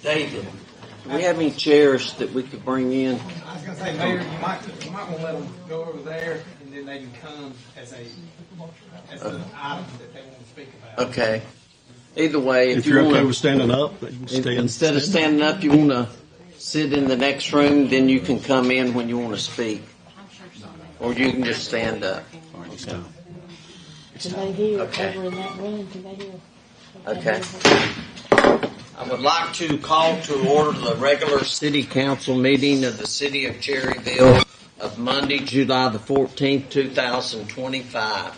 David, do we have any chairs that we could bring in? I was going to say, Mayor, you might want to let them go over there, and then they can come as an item that they want to speak about. Okay. Either way, If you're okay with standing up, you can stand. Instead of standing up, you want to sit in the next room, then you can come in when you want to speak. Or you can just stand up. Can they hear Okay. over in that room? Can they hear? Okay. I would like to call to order the regular city council meeting of the city of Cherryville of Monday, July the 14th, 2025.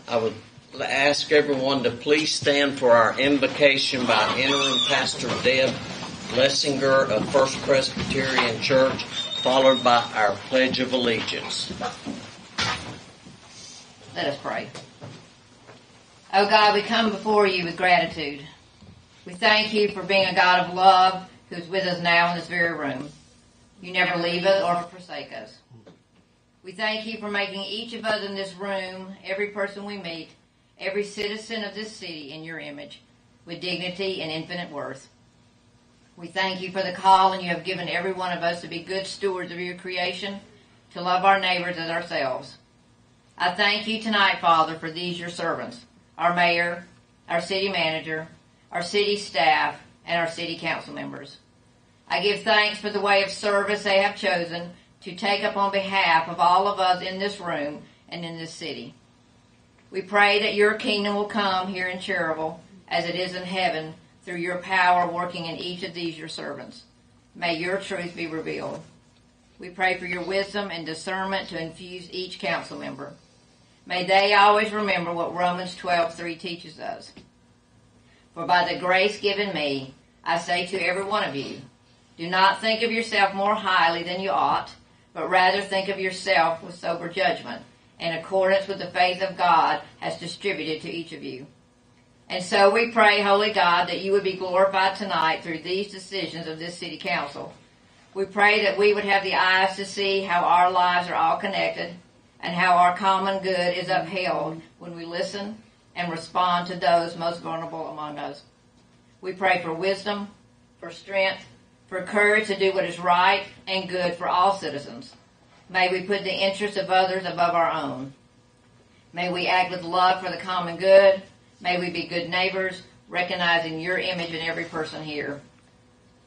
I would ask everyone to please stand for our invocation by interim Pastor Deb Lessinger of First Presbyterian Church, followed by our Pledge of Allegiance. Let us pray. Oh God, we come before you with gratitude. We thank you for being a God of love who's with us now in this very room. You never leave us or forsake us. We thank you for making each of us in this room, every person we meet, every citizen of this city in your image, with dignity and infinite worth. We thank you for the calling you have given every one of us to be good stewards of your creation, to love our neighbors as ourselves. I thank you tonight, Father, for these your servants, our mayor, our city manager, our city staff, and our city council members. I give thanks for the way of service they have chosen to take up on behalf of all of us in this room and in this city. We pray that your kingdom will come here in Cherryville as it is in heaven through your power working in each of these your servants. May your truth be revealed. We pray for your wisdom and discernment to infuse each council member. May they always remember what Romans 12:3 teaches us. For by the grace given me, I say to every one of you, do not think of yourself more highly than you ought, but rather think of yourself with sober judgment, in accordance with the faith of God has distributed to each of you. And so we pray, Holy God, that you would be glorified tonight through these decisions of this city council. We pray that we would have the eyes to see how our lives are all connected and how our common good is upheld when we listen and respond to those most vulnerable among us. We pray for wisdom, for strength, for courage to do what is right and good for all citizens. May we put the interests of others above our own. May we act with love for the common good. May we be good neighbors, recognizing your image in every person here.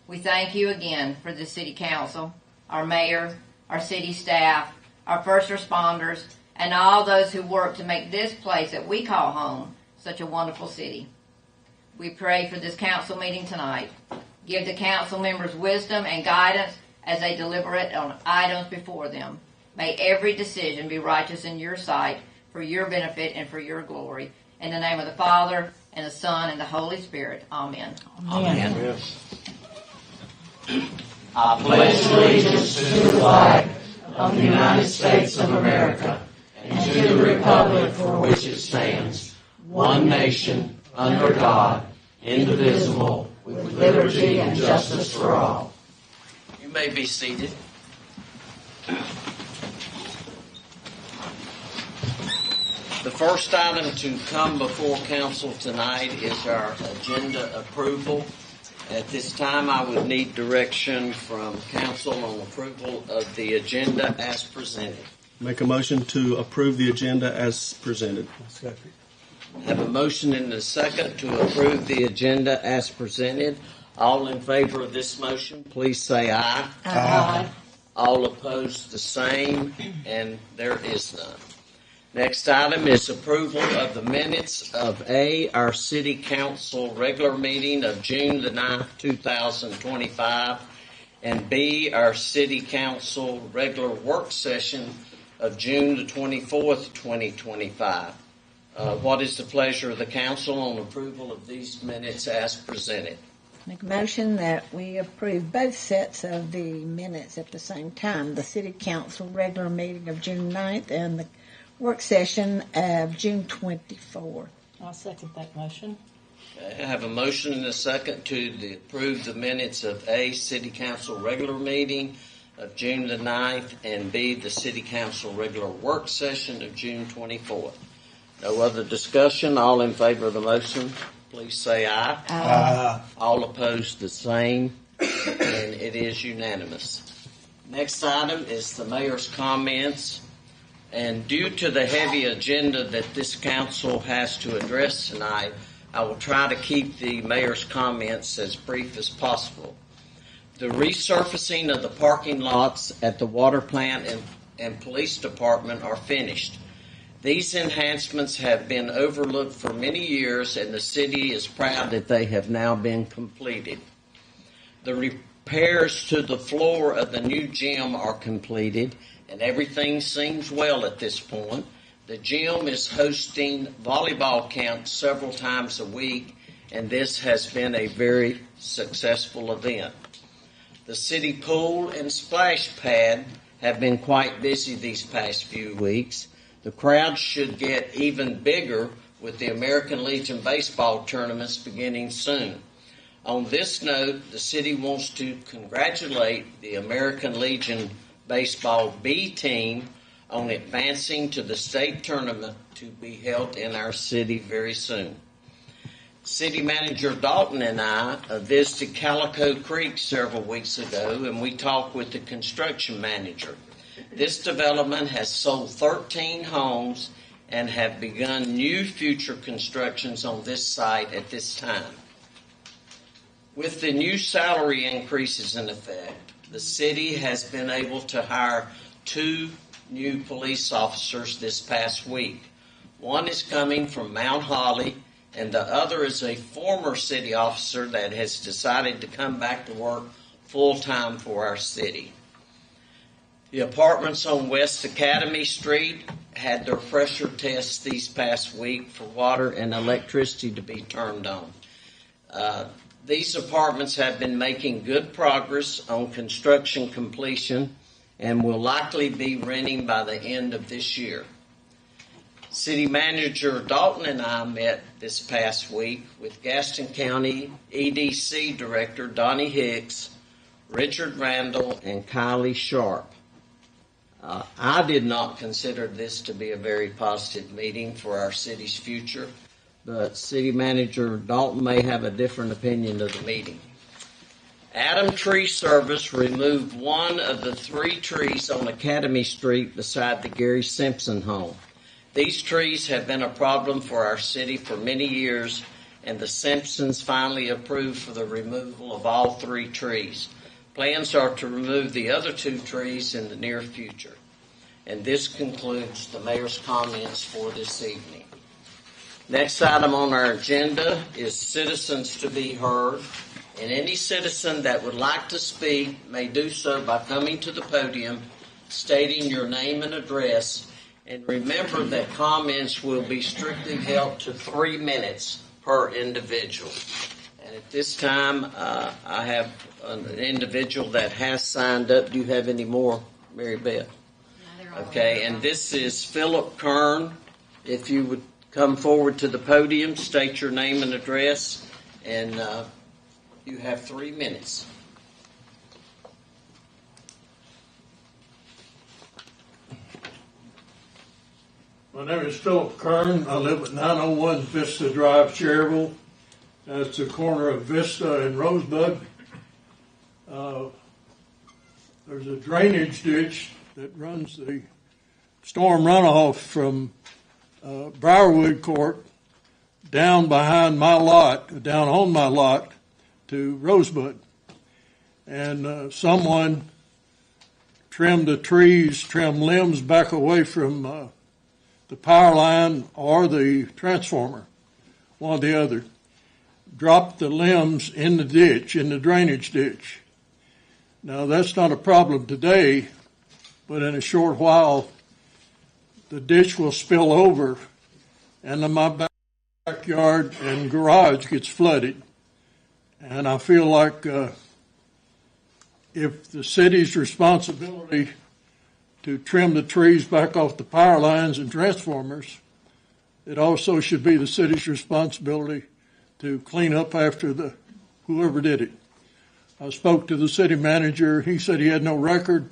We thank you again for the city council, our mayor, our city staff, our first responders, and all those who work to make this place that we call home such a wonderful city. We pray for this council meeting tonight. Give the council members wisdom and guidance as they deliberate on items before them. May every decision be righteous in your sight for your benefit and for your glory. In the name of the Father, and the Son, and the Holy Spirit. Amen. Amen. I pledge allegiance to the flag of the United States of America and to the republic for which it stands, one nation, under God, indivisible, with liberty and justice for all. You may be seated. The first item to come before council tonight is our agenda approval. At this time, I would need direction from council on approval of the agenda as presented. Make a motion to approve the agenda as presented. Have a motion and a second to approve the agenda as presented. All in favor of this motion, please say aye. Aye. All opposed, the same, and there is none. Next item is approval of the minutes of our city council regular meeting of June the 9th, 2025, and B, our city council regular work session of June the 24th, 2025. What is the pleasure of the council on approval of these minutes as presented? Make a motion that we approve both sets of the minutes at the same time. The city council regular meeting of June 9th and the work session of June 24th. I'll second that motion. I have a motion and a second to approve the minutes of A, city council regular meeting of June the 9th, and B, the city council regular work session of June 24th. No other discussion. All in favor of the motion, please say aye. Aye. All opposed, the same. and it is unanimous. Next item is the mayor's comments. And due to the heavy agenda that this council has to address tonight, I will try to keep the mayor's comments as brief as possible. The resurfacing of the parking lots at the water plant and police department are finished. These enhancements have been overlooked for many years, and the city is proud that they have now been completed. The repairs to the floor of the new gym are completed, and everything seems well at this point. The gym is hosting volleyball camps several times a week, and this has been a very successful event. The city pool and splash pad have been quite busy these past few weeks. The crowd should get even bigger with the American Legion baseball tournaments beginning soon. On this note, the city wants to congratulate the American Legion baseball B team on advancing to the state tournament to be held in our city very soon. City Manager Dalton and I visited Calico Creek several weeks ago, and we talked with the construction manager. This development has sold 13 homes and have begun new future constructions on this site at this time. With the new salary increases in effect, the city has been able to hire 2 new police officers this past week. One is coming from Mount Holly, and the other is a former city officer that has decided to come back to work full-time for our city. The apartments on West Academy Street had their pressure tests these past week for water and electricity to be turned on. These apartments have been making good progress on construction completion and will likely be renting by the end of this year. City Manager Dalton and I met this past week with Gaston County EDC Director Donnie Hicks, Richard Randall, and Kylie Sharp. I did not consider this to be a very positive meeting for our city's future, but City Manager Dalton may have a different opinion of the meeting. Adam Tree Service removed one of the 3 trees on Academy Street beside the Gary Simpson home. These trees have been a problem for our city for many years, and the Simpsons finally approved for the removal of all 3 trees. Plans are to remove the other 2 trees in the near future. And this concludes the mayor's comments for this evening. Next item on our agenda is citizens to be heard. And any citizen that would like to speak may do so by coming to the podium, stating your name and address. And remember that comments will be strictly held to 3 minutes per individual. And at this time, I have an individual that has signed up. Do you have any more, Mary Beth? Okay, and this is Philip Kern. If you would come forward to the podium, state your name and address, and you have 3 minutes. My name is Philip Kern. I live at 901 Vista Drive, Cherryville. That's the corner of Vista and Rosebud. There's a drainage ditch that runs the storm runoff from Briarwood Court down behind my lot, down on my lot to Rosebud. And someone trimmed the trees, trimmed limbs back away from the power line or the transformer, one or the other. Dropped the limbs in the ditch, in the drainage ditch. Now, that's not a problem today, but in a short while, the ditch will spill over, and then my backyard and garage gets flooded. And I feel like if the city's responsibility to trim the trees back off the power lines and transformers, it also should be the city's responsibility to clean up after whoever did it. I spoke to the city manager. He said he had no record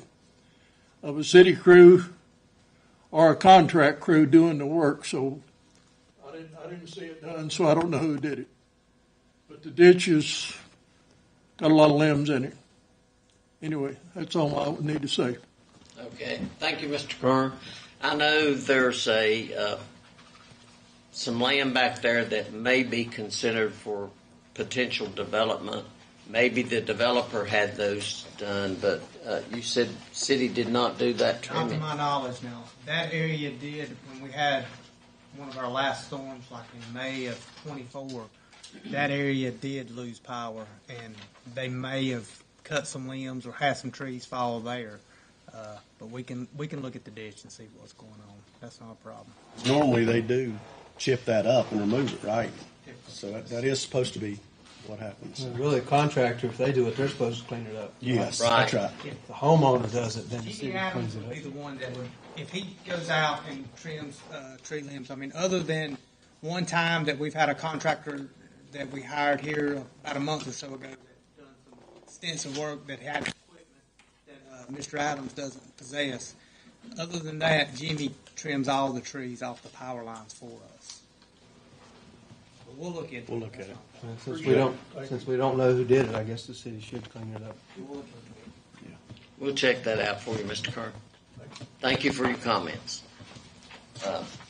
of a city crew or a contract crew doing the work, so I didn't see it done, so I don't know who did it. But the ditch is got a lot of limbs in it. Anyway, that's all I would need to say. Okay, thank you, Mr. Kern. I know there's some land back there that may be considered for potential development. Maybe the developer had those done, but you said city did not do that Not to trimming. my knowledge, no. That area did, when we had one of our last storms, like in May of '24, that area did lose power, and they may have cut some limbs or had some trees fall there. But we can look at the ditch and see what's going on. That's not a problem. Normally they do chip that up and remove it, right? So that is supposed to be what happens. Really, a contractor, if they do it, they're supposed to clean it up. Yes, Right. that's right. If the homeowner does it, then the G.D. city Adams cleans it would be up. the one that would, if he goes out and trims tree limbs, I mean, other than one time that we've had a contractor that we hired here about a month or so ago that done some extensive work that had equipment that Mr. Adams doesn't possess. Other than that, Jimmy trims all the trees off the power lines for us. But we'll look into it. We'll look at it. And since we don't know who did it, I guess the city should clean it up. We'll check that out for you, Mr. Kern. Thank you for your comments.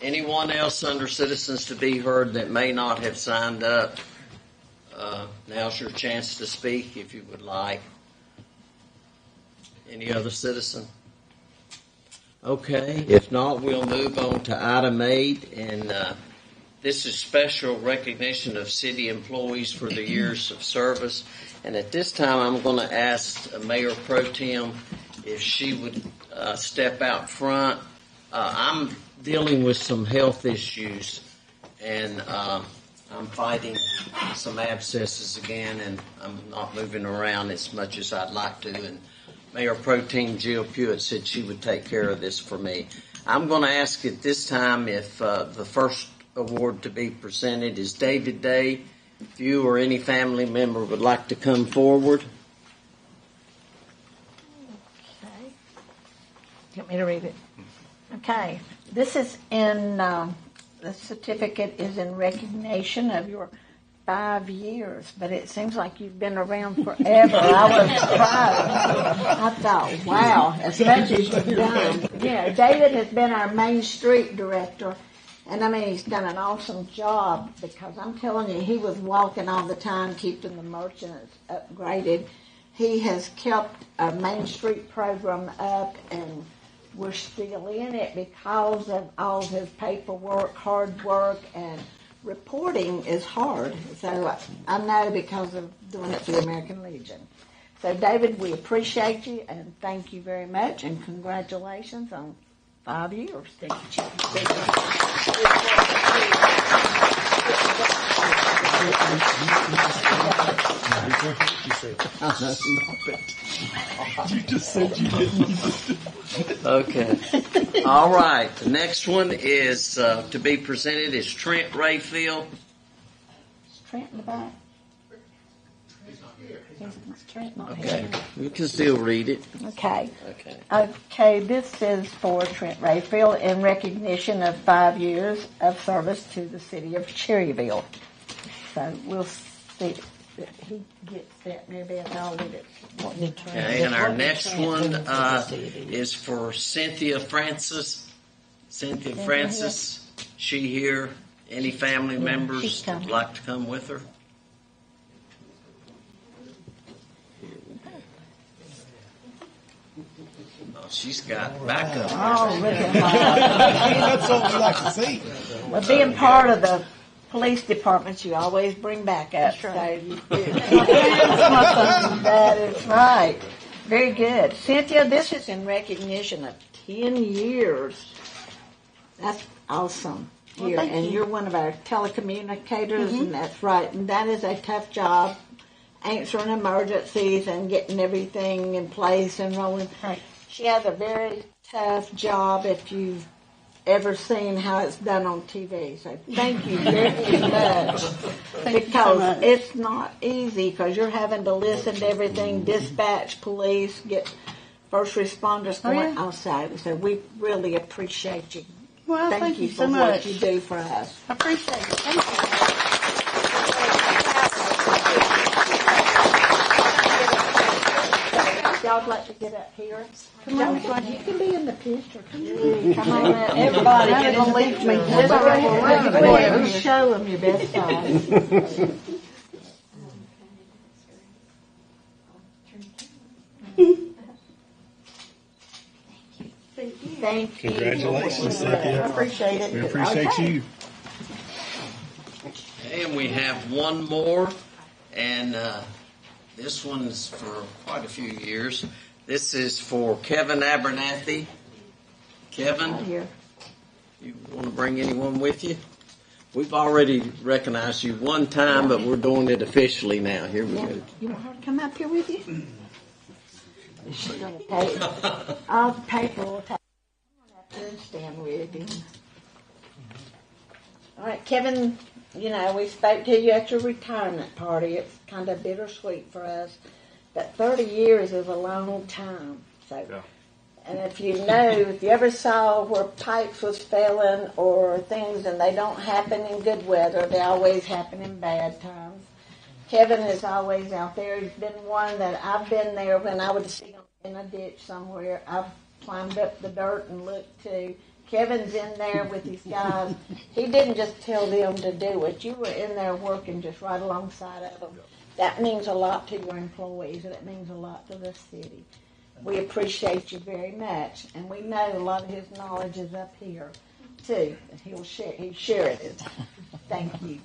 Anyone else under citizens to be heard that may not have signed up? Now's your chance to speak if you would like. Any other citizen? Okay, if not, we'll move on to item 8, and this is special recognition of city employees for their years of service. And at this time, I'm going to ask Mayor Pro Tem if she would step out front. I'm dealing with some health issues, and I'm fighting some abscesses again, and I'm not moving around as much as I'd like to. And Mayor Pro Tem Jill Pewitt said she would take care of this for me. I'm going to ask at this time if the first award to be presented is David Day. If you or any family member would like to come forward. Okay. You want me to read it? Okay. This is in, the certificate is in recognition of your 5 years, but it seems like you've been around forever. I was surprised. I thought, wow, as much as you've done. You know, David has been our Main Street director, and I mean, he's done an awesome job because I'm telling you, he was walking all the time, keeping the merchants upgraded. He has kept our Main Street program up, and we're still in it because of all his paperwork, hard work, and reporting is hard. So I know because of doing it for the American Legion. So David, we appreciate you and thank you very much, and congratulations on 5 years. Thank You just said you didn't. Okay. All right. The next one is to be presented is Trent Rayfield. Is Trent in the back? Is Trent not Okay. here? You can still read it. Okay. Okay. Okay, this is for Trent Rayfield in recognition of 5 years of service to the city of Cherryville. So we'll see that he gets that. Maybe I'll leave it. Okay. And our next one is for Cynthia Francis. Cynthia Francis, she here. Any family members she's coming. would like to come with her? Oh, she's got backup. Oh, look at That's what we like to see. her. Well, being part of the police department, you always bring back up. So you do. That is right. Very good. Cynthia, this is in recognition of 10 years. That's awesome. Well, Here, thank and you. you're one of our telecommunicators, and that's right. And that is a tough job, answering emergencies and getting everything in place and rolling. Right. She has a very tough job if you've ever seen how it's done on TV. So thank you very much. Thank you so Because much. it's not easy because you're having to listen to everything, dispatch police, get first responders Oh, going yeah. outside. So we really appreciate you. Well, Thank you so for much. what you do for us. I appreciate it. Thank you. y'all like to get up here? Come on, you can be in the picture. Come on up. Everybody get in the picture. Go ahead and show them your best side. Thank you. Congratulations, I Cynthia. appreciate it. We appreciate Okay. you. And we have one more, and this one's for quite a few years. This is for Kevin Abernathy. Kevin, Here. you want to bring anyone with you? We've already recognized you one time, but we're doing it officially now. Here we go. You want her to come up here with you? She's gonna take all the paper. Will take. Come on up here and stand with him. All right, Kevin. You know, we spoke to you at your retirement party. It's kind of bittersweet for us, but 30 years is a long time. So, and if you ever saw where pipes was failing or things, and they don't happen in good weather, they always happen in bad times. Kevin is always out there. He's been one that I've been there when I would see him in a ditch somewhere. I've climbed up the dirt and looked too. Kevin's in there with his guys. He didn't just tell them to do it. You were in there working just right alongside of them. That means a lot to your employees, and it means a lot to the city. We appreciate you very much, and we know a lot of his knowledge is up here too. He'll share it. Thank you.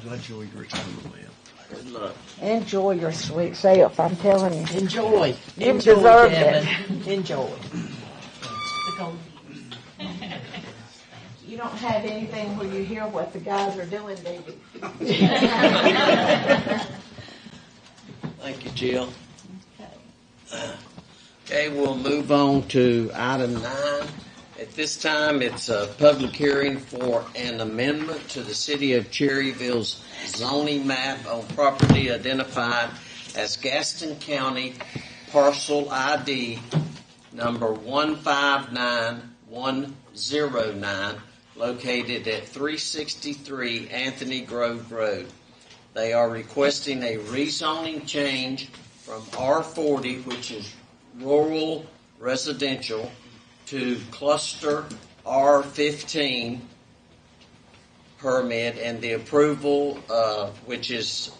Enjoy your retirement, man. Good luck. Enjoy your sweet self, I'm telling you. Enjoy. You Enjoy, deserve Kevin. Enjoy. You don't have anything where you hear what the guys are doing, do you? Thank you, Jill. Okay, we'll move on to item 9. At this time, it's a public hearing for an amendment to the City of Cherryville's zoning map on property identified as Gaston County Parcel ID number 159109, located at 363 Anthony Grove Road. They are requesting a rezoning change from R40, which is rural residential, to cluster R15 permit, and the approval, which is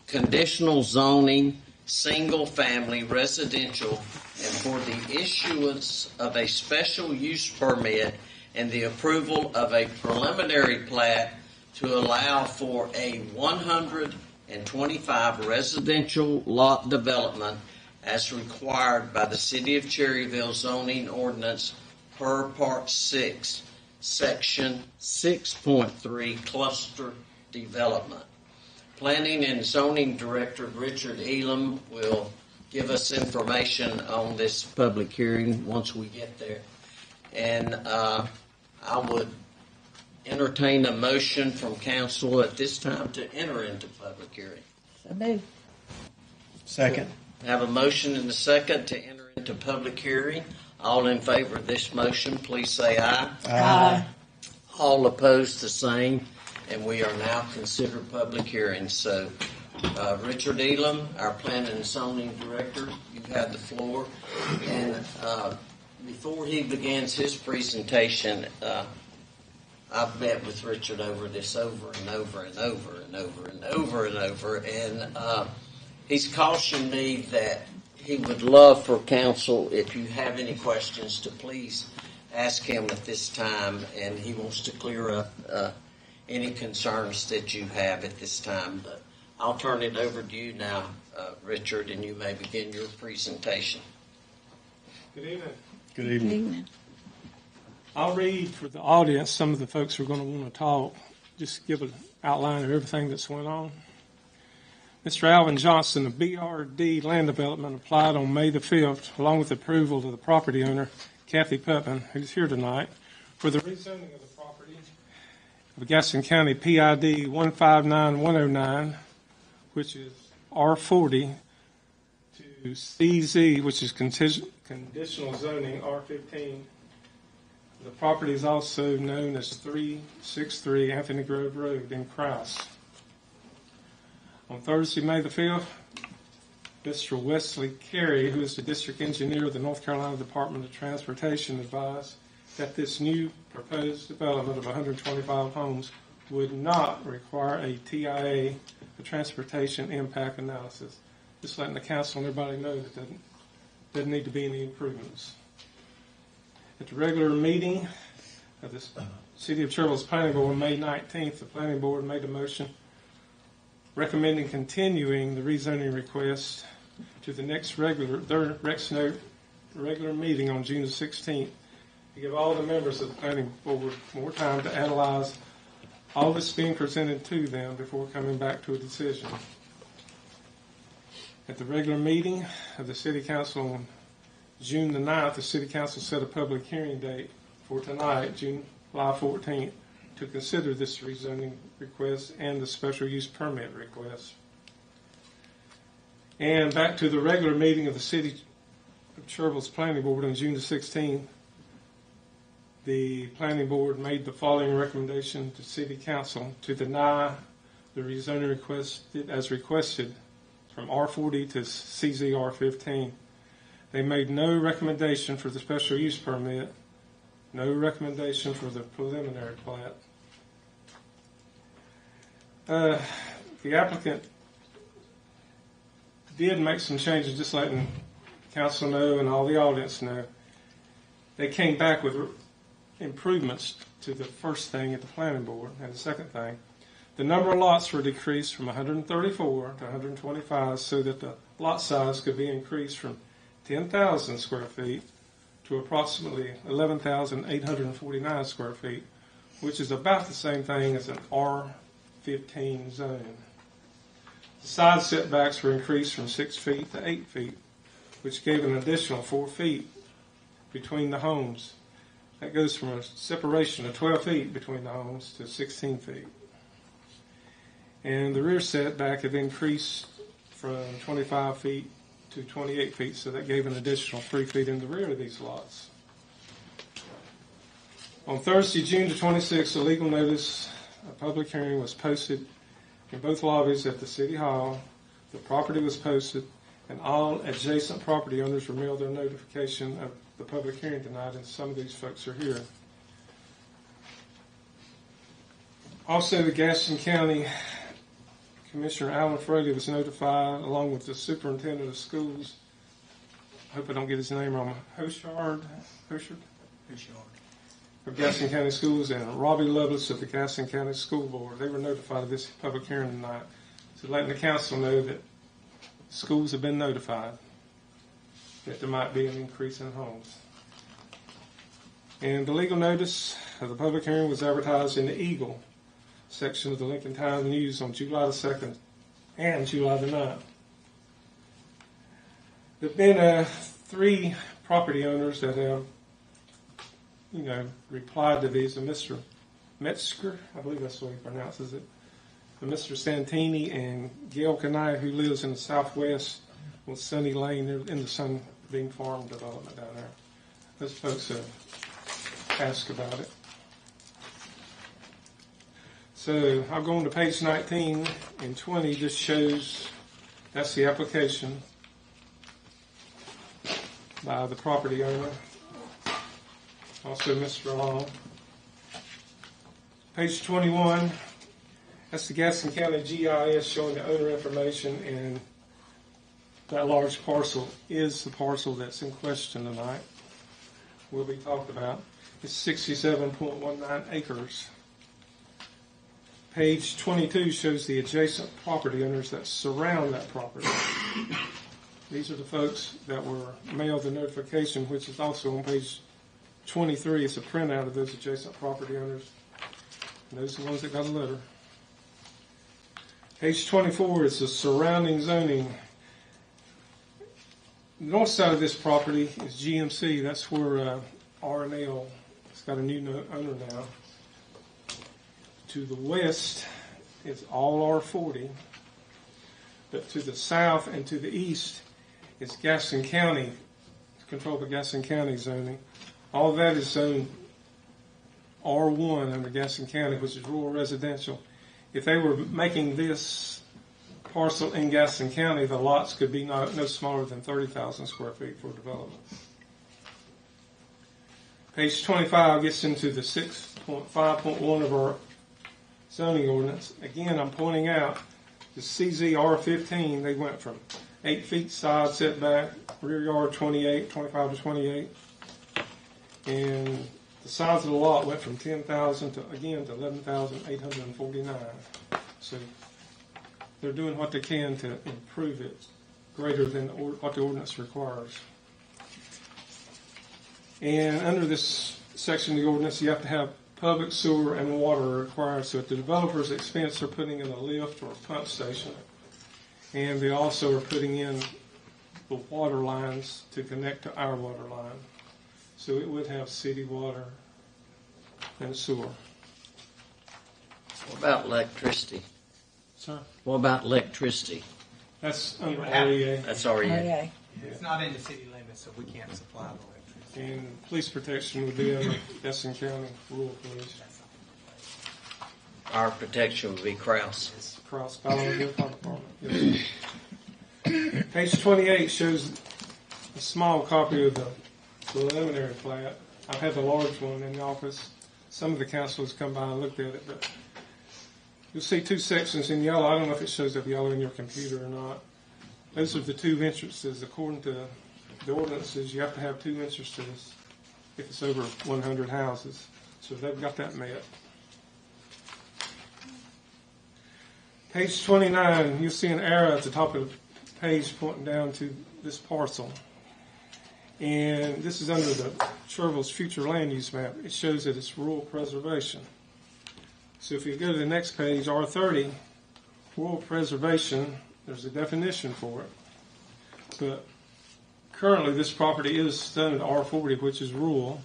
conditional zoning, single family residential, and for the issuance of a special use permit and the approval of a preliminary plat to allow for a 125 residential lot development as required by the City of Cherryville zoning ordinance per Part 6, Section 6.3, Cluster Development. Planning and Zoning Director Richard Elam will give us information on this public hearing once we get there. And I would entertain a motion from council at this time to enter into public hearing. So move. Second. Have a motion and a second to enter into public hearing. All in favor of this motion, please say aye. Aye. All opposed, the same. And we are now considered public hearings. So, Richard Elam, our Planning and Zoning Director, you have the floor. And before he begins his presentation, I've met with Richard over this over and over and over and over and over and over, and he's cautioned me that he would love for council, if you have any questions, to please ask him at this time, and he wants to clear up any concerns that you have at this time. But I'll turn it over to you now, Richard, and you may begin your presentation. Good evening. Good evening. I'll read for the audience. Some of the folks who are going to want to talk, just give an outline of everything that's went on. Mr. Alvin Johnson of BRD Land Development applied on May the 5th, along with approval of the property owner, Kathy Putman, who's here tonight, for the rezoning of the property of Gaston County PID 159109, which is R40, to to CZ, which is conditional zoning, R15. The property is also known as 363 Anthony Grove Road in Christ. On Thursday, May the 5th, Mr. Wesley Carey, who is the district engineer of the North Carolina Department of Transportation, advised that this new proposed development of 125 homes would not require a TIA, a transportation impact analysis. Just letting the council and everybody know that there doesn't need to be any improvements. At the regular meeting of the City of Cherryville's Planning Board on May 19th, the Planning Board made a motion recommending continuing the rezoning request to the next regular meeting on June the 16th to give all the members of the Planning Board more time to analyze all that's being presented to them before coming back to a decision. At the regular meeting of the City Council on June the 9th, the City Council set a public hearing date for tonight, July 14th, to consider this rezoning request and the special use permit request. And back to the regular meeting of the City of Cherryville's Planning Board on June the 16th, the Planning Board made the following recommendation to City Council to deny the rezoning request as requested from R40 to CZR15. They made no recommendation for the special use permit, no recommendation for the preliminary plat. The applicant did make some changes, just letting council know and all the audience know. They came back with improvements to the first thing at the planning board, and the second thing. The number of lots were decreased from 134 to 125 so that the lot size could be increased from 10,000 square feet to approximately 11,849 square feet, which is about the same thing as an R15 zone. The side setbacks were increased from 6 feet to 8 feet, which gave an additional 4 feet between the homes. That goes from a separation of 12 feet between the homes to 16 feet. And the rear setback had increased from 25 feet to 28 feet, so that gave an additional 3 feet in the rear of these lots. On Thursday, June the 26th, a legal notice, a public hearing was posted in both lobbies at the City Hall. The property was posted, and all adjacent property owners were mailed their notification of the public hearing tonight, and some of these folks are here. Also, the Gaston County Commissioner Alan Fraley was notified, along with the superintendent of schools. I hope I don't get his name wrong. Hoshard of Gaston County Schools, and Robbie Lovelace of the Gaston County School Board. They were notified of this public hearing tonight. So letting the council know that schools have been notified that there might be an increase in homes. And the legal notice of the public hearing was advertised in the Eagle section of the Lincoln Times News on July the 2nd and July the 9th. There have been 3 property owners that have, replied to these. Mr. Metzger, I believe that's the way he pronounces it, Mr. Santini and Gail Kanaya, who lives in the southwest with Sunny Lane in the Sunbeam Farm development down there. Those folks have asked about it. So I'll go on to page 19 and 20. Just shows that's the application by the property owner, also Mr. Long. Page 21, that's the Gaston County GIS showing the owner information, and that large parcel is the parcel that's in question tonight, will be talked about. It's 67.19 acres. Page 22 shows the adjacent property owners that surround that property. These are the folks that were mailed the notification, which is also on page 23. It's a printout of those adjacent property owners. And those are the ones that got a letter. Page 24 is the surrounding zoning. The north side of this property is GMC. That's where R&L has got a new owner now. To the west is all R40, but to the south and to the east It's Gaston County, controlled by Gaston County zoning. All that is zoned R1 under Gaston County, which is rural residential. If they were making this parcel in Gaston County, the lots could be no smaller than 30,000 square feet for development. Page 25 gets into the 6.5.1 of our zoning ordinance. Again, I'm pointing out the CZR15, they went from 8 feet side setback, rear yard 25 to 28. And the size of the lot went from 10,000 to 11,849. So they're doing what they can to improve it greater than what the ordinance requires. And under this section of the ordinance, you have to have public sewer and water required. So at the developer's expense, they're putting in a lift or a pump station. And they also are putting in the water lines to connect to our water line. So it would have city water and sewer. What about electricity? Sir? What about electricity? That's under would have- REA. That's already. Okay. It's not in the city limits, so we can't supply the electricity. And police protection would be under Gaston County Rural Police. Our protection would be Kraus. Cross Ballard Fire Department. Yes. Page 28 shows a small copy of the preliminary plat. I've had the large one in the office. Some of the councilors come by and looked at it, but you'll see two sections in yellow. I don't know if it shows up yellow in your computer or not. Those are the two entrances. According to the ordinances, you have to have two entrances if it's over 100 houses. So they've got that met. Page 29, you'll see an arrow at the top of the page pointing down to this parcel. And this is under the Cherryville's future land use map. It shows that it's rural preservation. So if you go to the next page, R30, rural preservation, there's a definition for it. But currently this property is zoned R40, which is rural.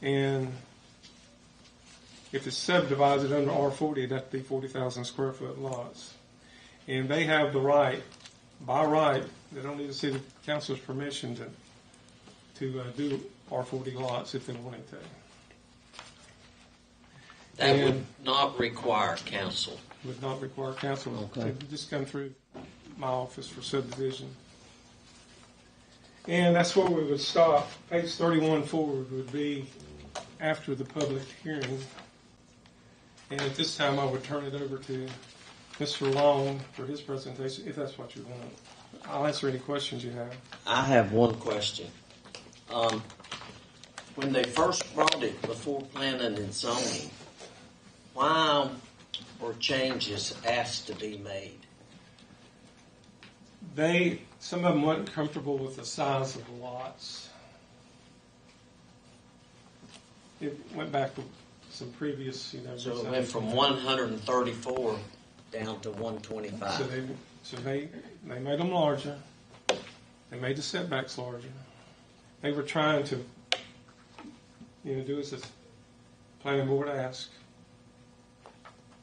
And if it's subdivided under R40, that'd be 40,000 square foot lots. And they have the right, by right, they don't need to see the council's permission to do R40 lots if they wanted to. That would not require council. Would not require council to just come through my office for subdivision. And that's where we would stop. Page 31 forward would be after the public hearing. And at this time, I would turn it over to Mr. Long for his presentation, if that's what you want. I'll answer any questions you have. I have one question. When they first brought it before planning and zoning, why were changes asked to be made? Some of them weren't comfortable with the size of the lots. It went back to some previous, So it went from 134 down to So 125. they made them larger. They made the setbacks larger. They were trying to, do as the planning board asked.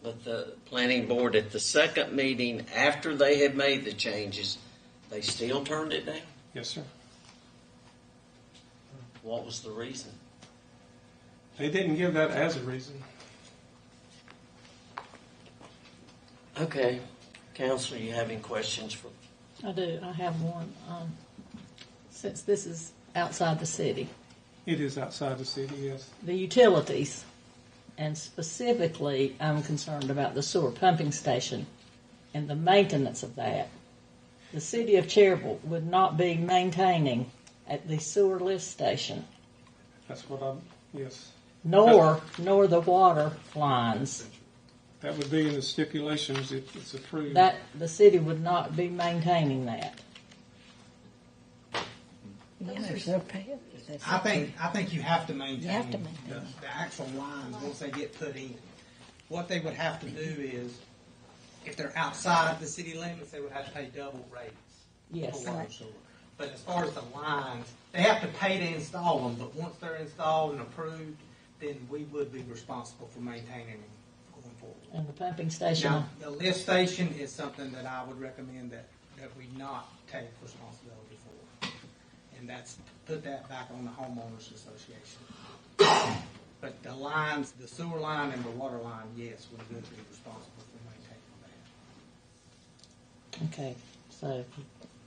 But the planning board at the second meeting, after they had made the changes, they still turned it down? Yes, sir. What was the reason? They didn't give that as a reason. Okay. Council, you having questions for? I do. I have one. Since this is outside the city, It is outside the city, yes. the utilities, and specifically, I'm concerned about the sewer pumping station and the maintenance of that. The city of Cherryville would not be maintaining at the sewer lift station, That's what yes. nor the water lines. That would be in the stipulations if it's approved. That the city would not be maintaining that. Yes, they're paying. I think you have to maintain. You have to maintain. The actual lines once they get put in. What they would have to do is, if they're outside the city limits, they would have to pay double rates. Yes. For water and sewer. But as far as the lines, they have to pay to install them. But once they're installed and approved, then we would be responsible for maintaining them going forward. And the pumping station. Now, the lift station is something that I would recommend that that we not take responsibility for. And that's put that back on the homeowners association. But the lines, the sewer line and the water line, yes, we would be responsible for maintaining that. Okay, so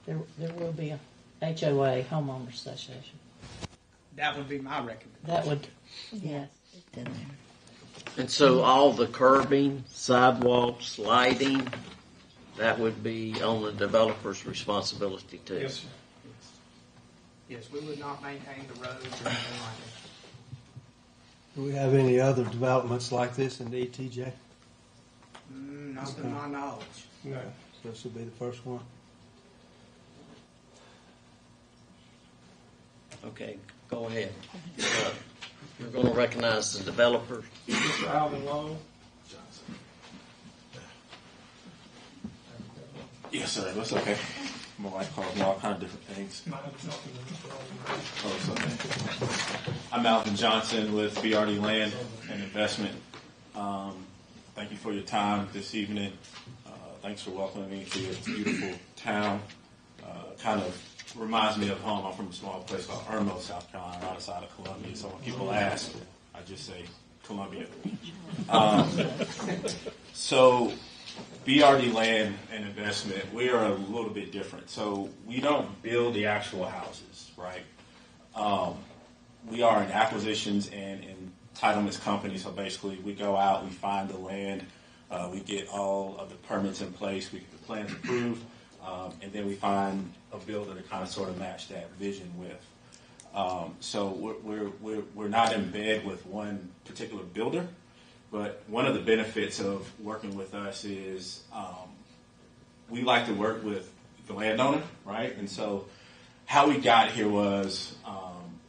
there will be a HOA, homeowners association. That would be my recommendation. That would, yes. It's in there. And so all the curbing, sidewalks, lighting, that would be on the developer's responsibility too. Yes, sir. Yes, we would not maintain the roads or anything like that. Do we have any other developments like this in the ETJ? Not to my knowledge. No. So this will be the first one. Okay, go ahead. You're going to recognize the developer. Mr. Alvin Long. Yes, sir. That's okay. My wife calls me all kind of different things. Oh, it's okay. I'm Alvin Johnson with BRD Land and Investment. Thank you for your time this evening. Thanks for welcoming me to your beautiful town. Kind of reminds me of home. I'm from a small place called Irmo, South Carolina, right outside of Columbia. So when people ask, I just say Columbia. So BRD Land and Investment, we are a little bit different. So we don't build the actual houses, right? We are an acquisitions and entitlements company. So basically we go out, we find the land, we get all of the permits in place, we get the plans approved, and then we find a builder to kind of sort of match that vision with. So we're not in bed with one particular builder. But one of the benefits of working with us is we like to work with the landowner, right? And so how we got here was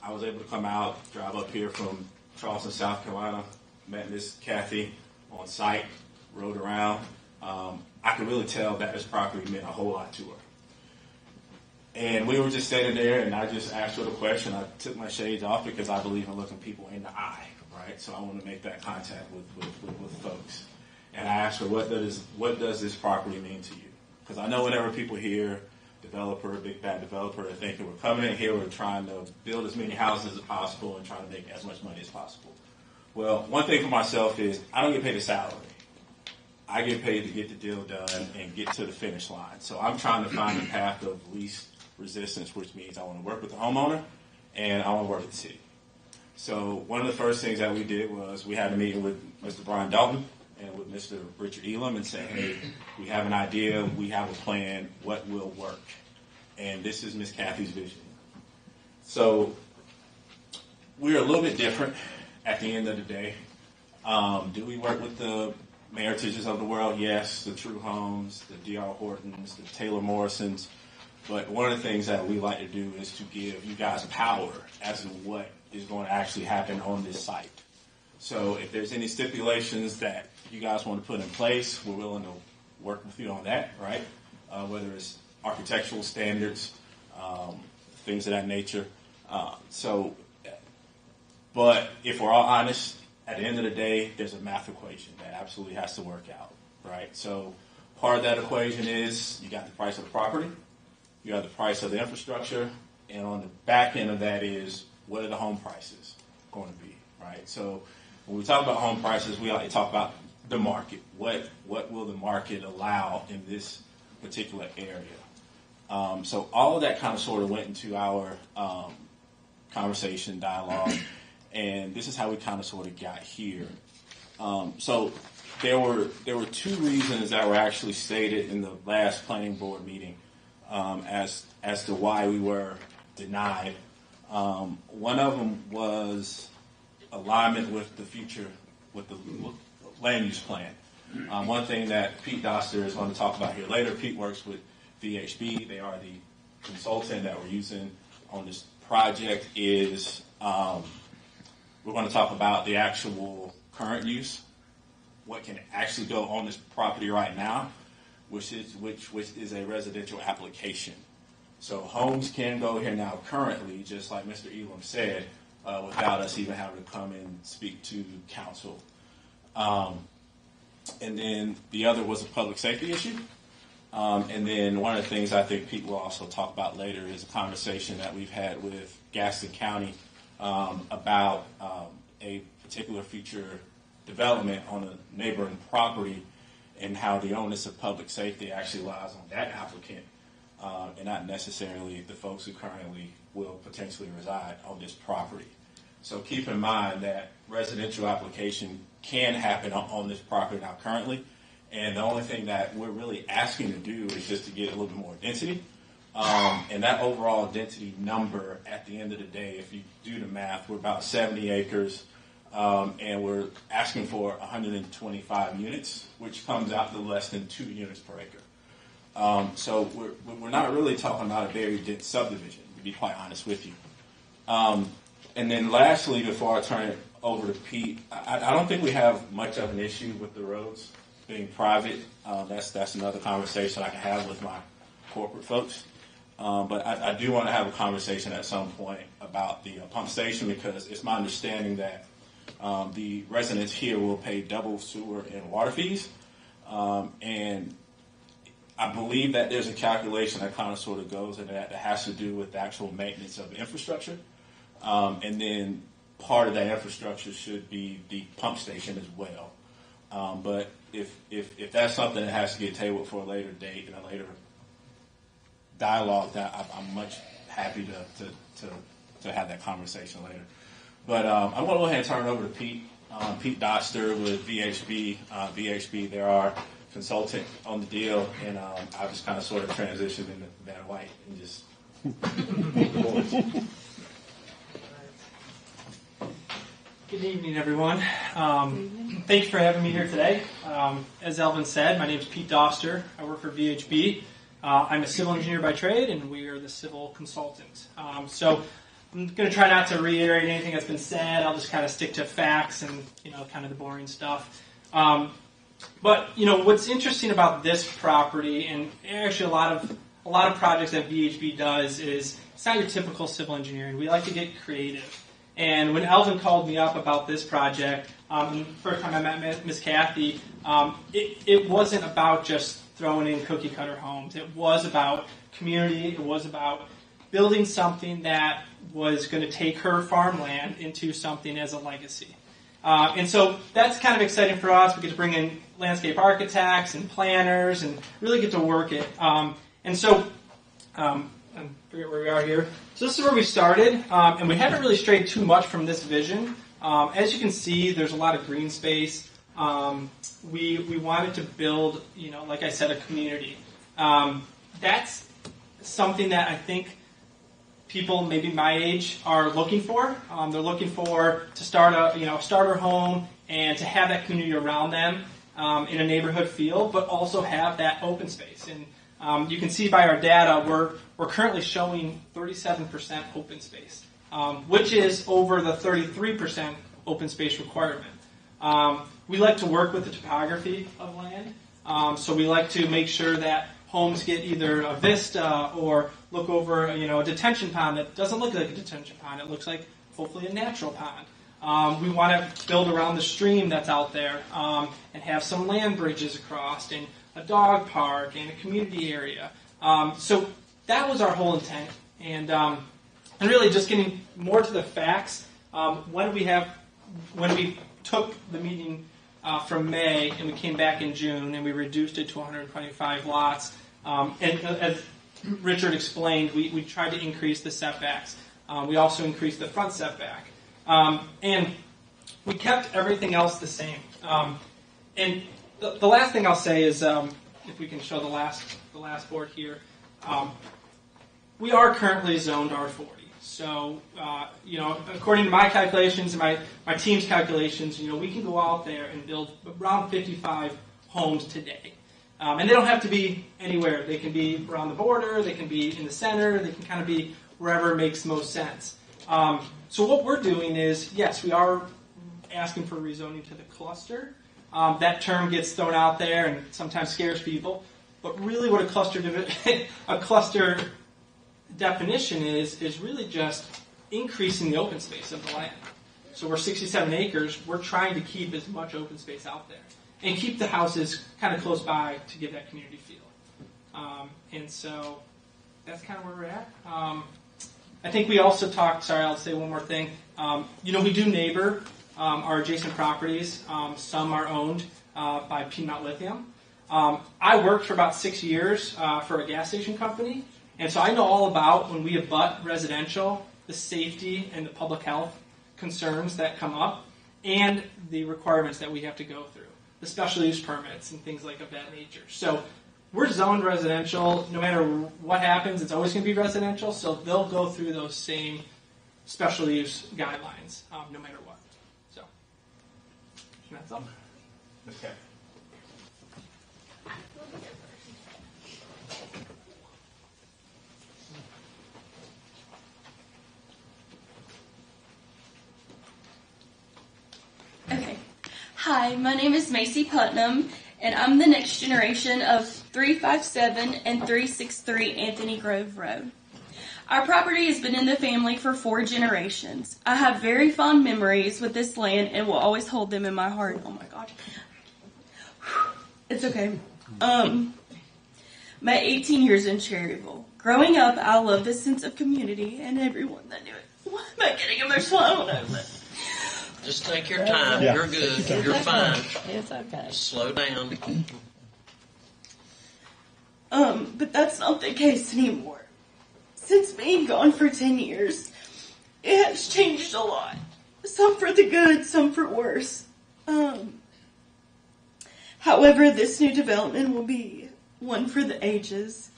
I was able to come out, drive up here from Charleston, South Carolina, met Miss Kathy on site, rode around. I could really tell that this property meant a whole lot to her. And we were just standing there, and I just asked her the question. I took my shades off because I believe in looking people in the eye. Right? So I want to make that contact with folks. And I asked her, what does this property mean to you? Because I know whenever people hear developer, big bad developer, they're thinking we're coming in here, we're trying to build as many houses as possible and trying to make as much money as possible. Well, one thing for myself is I don't get paid a salary. I get paid to get the deal done and get to the finish line. So I'm trying to find the path of least resistance, which means I want to work with the homeowner and I want to work with the city. So one of the first things that we did was we had a meeting with Mr. Brian Dalton and with Mr. Richard Elam and said, hey, we have an idea, we have a plan, what will work? And this is Miss Kathy's vision. So we're a little bit different at the end of the day. Do we work with the Meritages of the world? Yes, the True Homes, the D.R. Hortons, the Taylor Morrisons. But one of the things that we like to do is to give you guys power as to what is going to actually happen on this site. So if there's any stipulations that you guys want to put in place, we're willing to work with you on that, right? Whether it's architectural standards, things of that nature. But if we're all honest, at the end of the day, there's a math equation that absolutely has to work out, right? So part of that equation is you got the price of the property, you got the price of the infrastructure, and on the back end of that is what are the home prices going to be, right? So when we talk about home prices, we like to talk about the market. What will the market allow in this particular area? So all of that kind of sort of went into our conversation, dialogue, and this is how we kind of sort of got here. So there were two reasons that were actually stated in the last planning board meeting as to why we were denied. One of them was alignment with the future, with the land use plan. One thing that Pete Doster is going to talk about here later, Pete works with VHB. They are the consultant that we're using on this project. Is we're going to talk about the actual current use, what can actually go on this property right now, which is a residential application. So homes can go here now currently, just like Mr. Elam said, without us even having to come and speak to council. And then the other was a public safety issue. And then one of the things I think Pete will also talk about later is a conversation that we've had with Gaston County about a particular future development on a neighboring property and how the onus of public safety actually lies on that applicant and not necessarily the folks who currently will potentially reside on this property. So keep in mind that residential application can happen on this property now currently, and the only thing that we're really asking to do is just to get a little bit more density. And that overall density number at the end of the day, if you do the math, we're about 70 acres, and we're asking for 125 units, which comes out to less than 2 units per acre. So we're not really talking about a very dense subdivision, to be quite honest with you. And then lastly, before I turn it over to Pete, I don't think we have much of an issue with the roads being private. That's another conversation I can have with my corporate folks. But I do want to have a conversation at some point about the pump station, because it's my understanding that the residents here will pay double sewer and water fees. And I believe that there's a calculation that kind of sort of goes into that has to do with the actual maintenance of the infrastructure. And then part of that infrastructure should be the pump station as well. But if that's something that has to get tabled for a later date and a later dialogue, that I'm much happy to have that conversation later. But I'm going to go ahead and turn it over to Pete. Pete Doster with VHB. VHB, they're our consultant on the deal, and I just kind of sort of transitioned into Van White and just. Good evening, everyone. Thank you for having me here today. As Elvin said, my name is Pete Doster. I work for VHB. I'm a civil engineer by trade, and we are the civil consultant. So I'm going to try not to reiterate anything that's been said. I'll just kind of stick to facts and, kind of the boring stuff. But, what's interesting about this property, and actually a lot of projects that VHB does, is it's not your typical civil engineering. We like to get creative. And when Elvin called me up about this project, the first time I met Miss Kathy, it wasn't about just throwing in cookie cutter homes. It was about community. It was about building something that was going to take her farmland into something as a legacy. And so that's kind of exciting for us. We get to bring in landscape architects and planners and really get to work it. And so I forget where we are here. So this is where we started, and we haven't really strayed too much from this vision. As you can see, there's a lot of green space. We wanted to build, like I said, a community. That's something that I think people maybe my age are looking for. They're looking for to start a starter home and to have that community around them in a neighborhood feel, but also have that open space. And you can see by our data, we're currently showing 37% open space, which is over the 33% open space requirement. We like to work with the topography of land, so we like to make sure that homes get either a vista or look over a detention pond that doesn't look like a detention pond. It looks like hopefully a natural pond. We want to build around the stream that's out there and have some land bridges across and a dog park and a community area. So that was our whole intent. And really just getting more to the facts, when we took the meeting from May and we came back in June and we reduced it to 125 lots, and as Richard explained, we tried to increase the setbacks. We also increased the front setback. And we kept everything else the same. And the last thing I'll say is, if we can show the last board here, we are currently zoned R40. So, according to my calculations and my team's calculations, we can go out there and build around 55 homes today. And they don't have to be anywhere. They can be around the border, they can be in the center, they can kind of be wherever makes most sense. So what we're doing is, yes, we are asking for rezoning to the cluster. That term gets thrown out there and sometimes scares people. But really what a cluster definition is really just increasing the open space of the land. So we're 67 acres. We're trying to keep as much open space out there and keep the houses kind of close by to give that community feel. And so that's kind of where we're at. I think we also talked, sorry, I'll say one more thing. We do neighbor our adjacent properties. Some are owned by Piedmont Lithium. I worked for about 6 years for a gas station company, and so I know all about when we abut residential, the safety and the public health concerns that come up, and the requirements that we have to go through, the special use permits and things like of that nature. So we're zoned residential. No matter what happens, it's always going to be residential, so they'll go through those same special use guidelines no matter what. So that's all. Okay. Okay. Hi, my name is Macy Putnam, and I'm the next generation of 357 and 363 Anthony Grove Road. Our property has been in the family for 4 generations. I have very fond memories with this land and will always hold them in my heart. Oh my God. It's okay. My 18 years in Cherryville. Growing up, I loved the sense of community and everyone that knew it. Why am I getting emotional? I don't know. Just take your time. Yeah. You're good. You're fine. It's okay. Slow down. But that's not the case anymore. Since being gone for 10 years, it has changed a lot. Some for the good, some for worse. However, this new development will be one for the ages.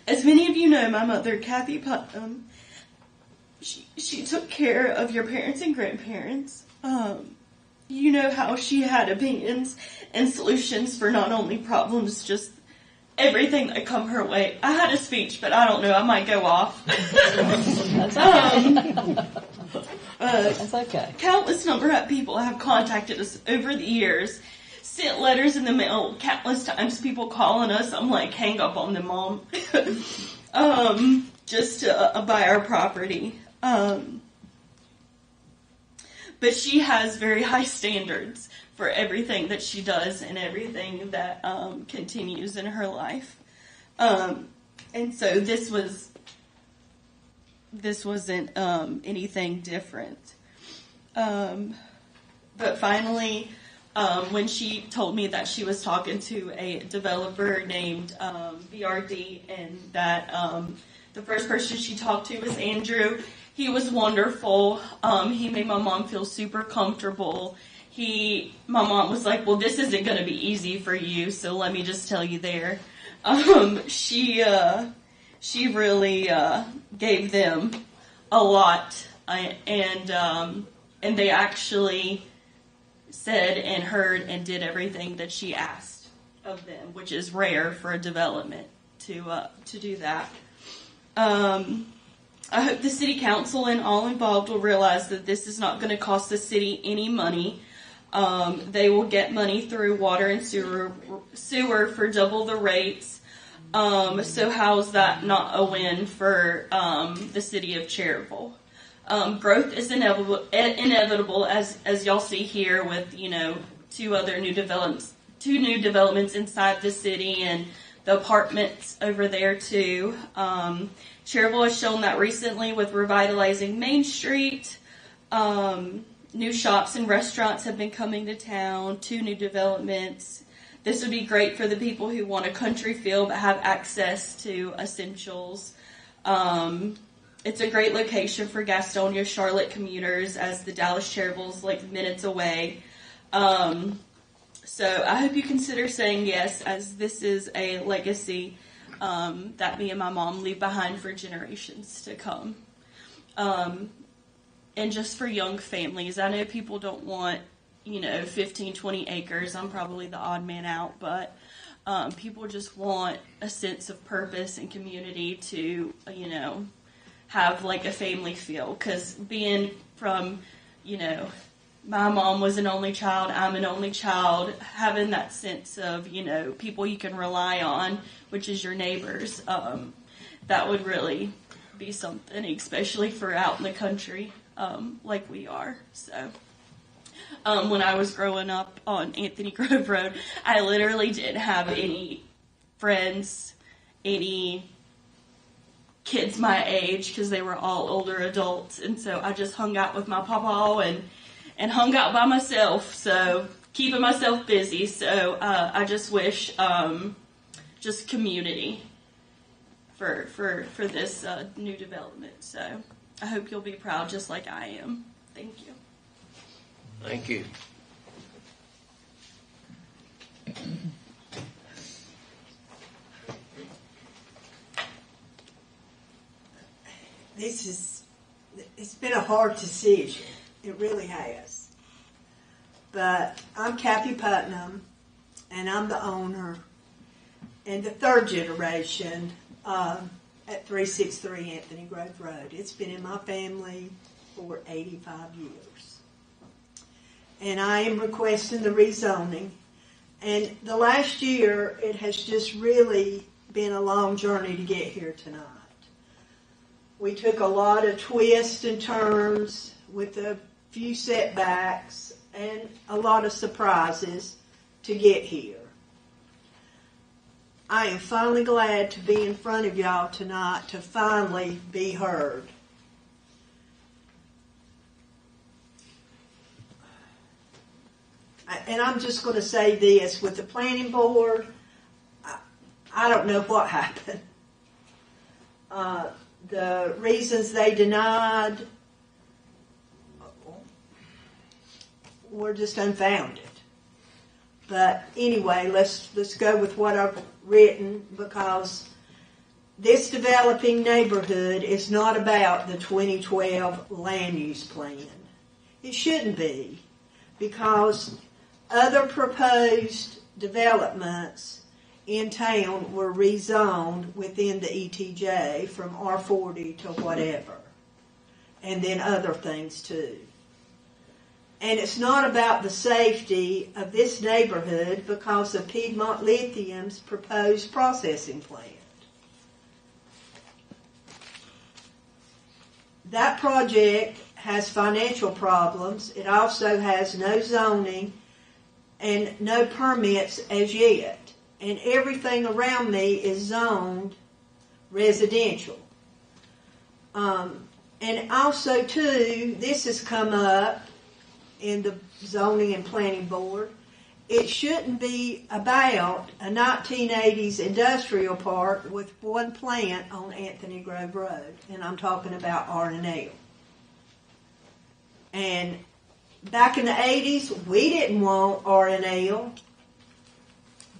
As many of you know, my mother, Kathy Putnam, she took care of your parents and grandparents. You know how she had opinions and solutions for not only problems, just everything that come her way. I had a speech, but I don't know, I might go off. That's okay. That's okay. Countless number of people have contacted us over the years, sent letters in the mail, countless times people calling us. I'm like, hang up on them, Mom. Just to buy our property. But she has very high standards for everything that she does and everything that continues in her life. And so this wasn't anything different. But finally, when she told me that she was talking to a developer named BRD, and that the first person she talked to was Andrew. He was wonderful. He made my mom feel super comfortable. My mom was like, well, this isn't going to be easy for you, so let me just tell you there. She really gave them a lot, and they actually said and heard and did everything that she asked of them, which is rare for a development to do that. I hope the city council and all involved will realize that this is not going to cost the city any money. They will get money through water and sewer for double the rates. So how is that not a win for the city of Cherryville? Growth is inevitable, as y'all see here with, two new developments inside the city and the apartments over there too. Cherryville has shown that recently with revitalizing Main Street. New shops and restaurants have been coming to town, 2 new developments. This would be great for the people who want a country feel but have access to essentials. It's a great location for Gastonia, Charlotte commuters, as the Dallas Cherryville's like minutes away. So I hope you consider saying yes, as this is a legacy that me and my mom leave behind for generations to come. And just for young families, I know people don't want, 15, 20 acres. I'm probably the odd man out, but people just want a sense of purpose and community to, have like a family feel. Because being from, my mom was an only child, I'm an only child, having that sense of, people you can rely on, which is your neighbors, that would really be something, especially for out in the country, like we are. So when I was growing up on Anthony Grove Road. I literally didn't have any friends, any kids my age, because they were all older adults, and so I just hung out with my papa and hung out by myself, so keeping myself busy. So I just wish just community for this new development. So I hope you'll be proud just like I am. Thank you. Thank you. It's been a hard decision. It really has. But I'm Kathy Putnam, and I'm the owner and the third generation at 363 Anthony Grove Road. It's been in my family for 85 years. And I am requesting the rezoning. And the last year, it has just really been a long journey to get here tonight. We took a lot of twists and turns with a few setbacks and a lot of surprises to get here. I am finally glad to be in front of y'all tonight to finally be heard. And I'm just going to say this, with the planning board, I don't know what happened. The reasons they denied were just unfounded. But anyway, let's go with what I've written, because this developing neighborhood is not about the 2012 land use plan. It shouldn't be, because other proposed developments in town were rezoned within the ETJ from R40 to whatever, and then other things too. And it's not about the safety of this neighborhood because of Piedmont Lithium's proposed processing plant. That project has financial problems. It also has no zoning and no permits as yet. And everything around me is zoned residential. And also, too, this has come up in the zoning and planning board. It shouldn't be about a 1980s industrial park with one plant on Anthony Grove Road. And I'm talking about R&L. And back in the 80s, we didn't want R&L.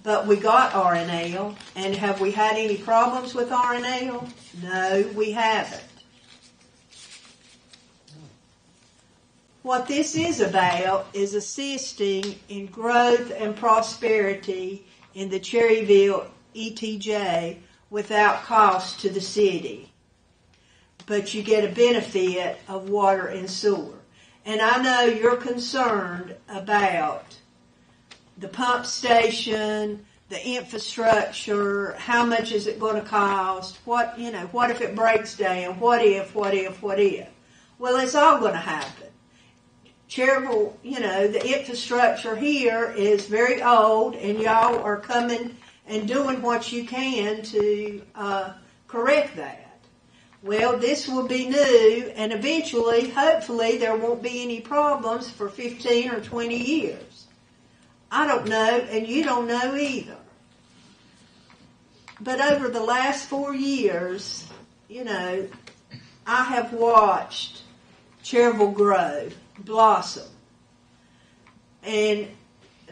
But we got R&L, and have we had any problems with R&L? No, we haven't. What this is about is assisting in growth and prosperity in the Cherryville ETJ without cost to the city. But you get a benefit of water and sewer. And I know you're concerned about the pump station, the infrastructure, how much is it going to cost, what if it breaks down, what if? Well, it's all going to happen. Cherryville, the infrastructure here is very old, and y'all are coming and doing what you can to correct that. Well, this will be new, and eventually, hopefully, there won't be any problems for 15 or 20 years. I don't know, and you don't know either. But over the last 4 years, I have watched Cherryville grow, blossom. And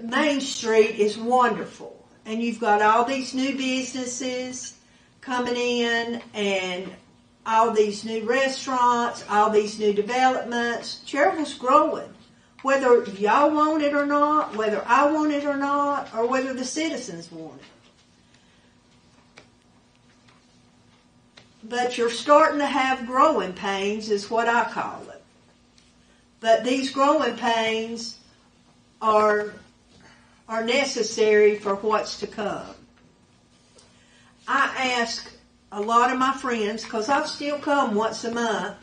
Main Street is wonderful. And you've got all these new businesses coming in, and all these new restaurants, all these new developments. Cherryville's growing. Whether y'all want it or not, whether I want it or not, or whether the citizens want it. But you're starting to have growing pains, is what I call it. But these growing pains are necessary for what's to come. I ask a lot of my friends, because I still come once a month,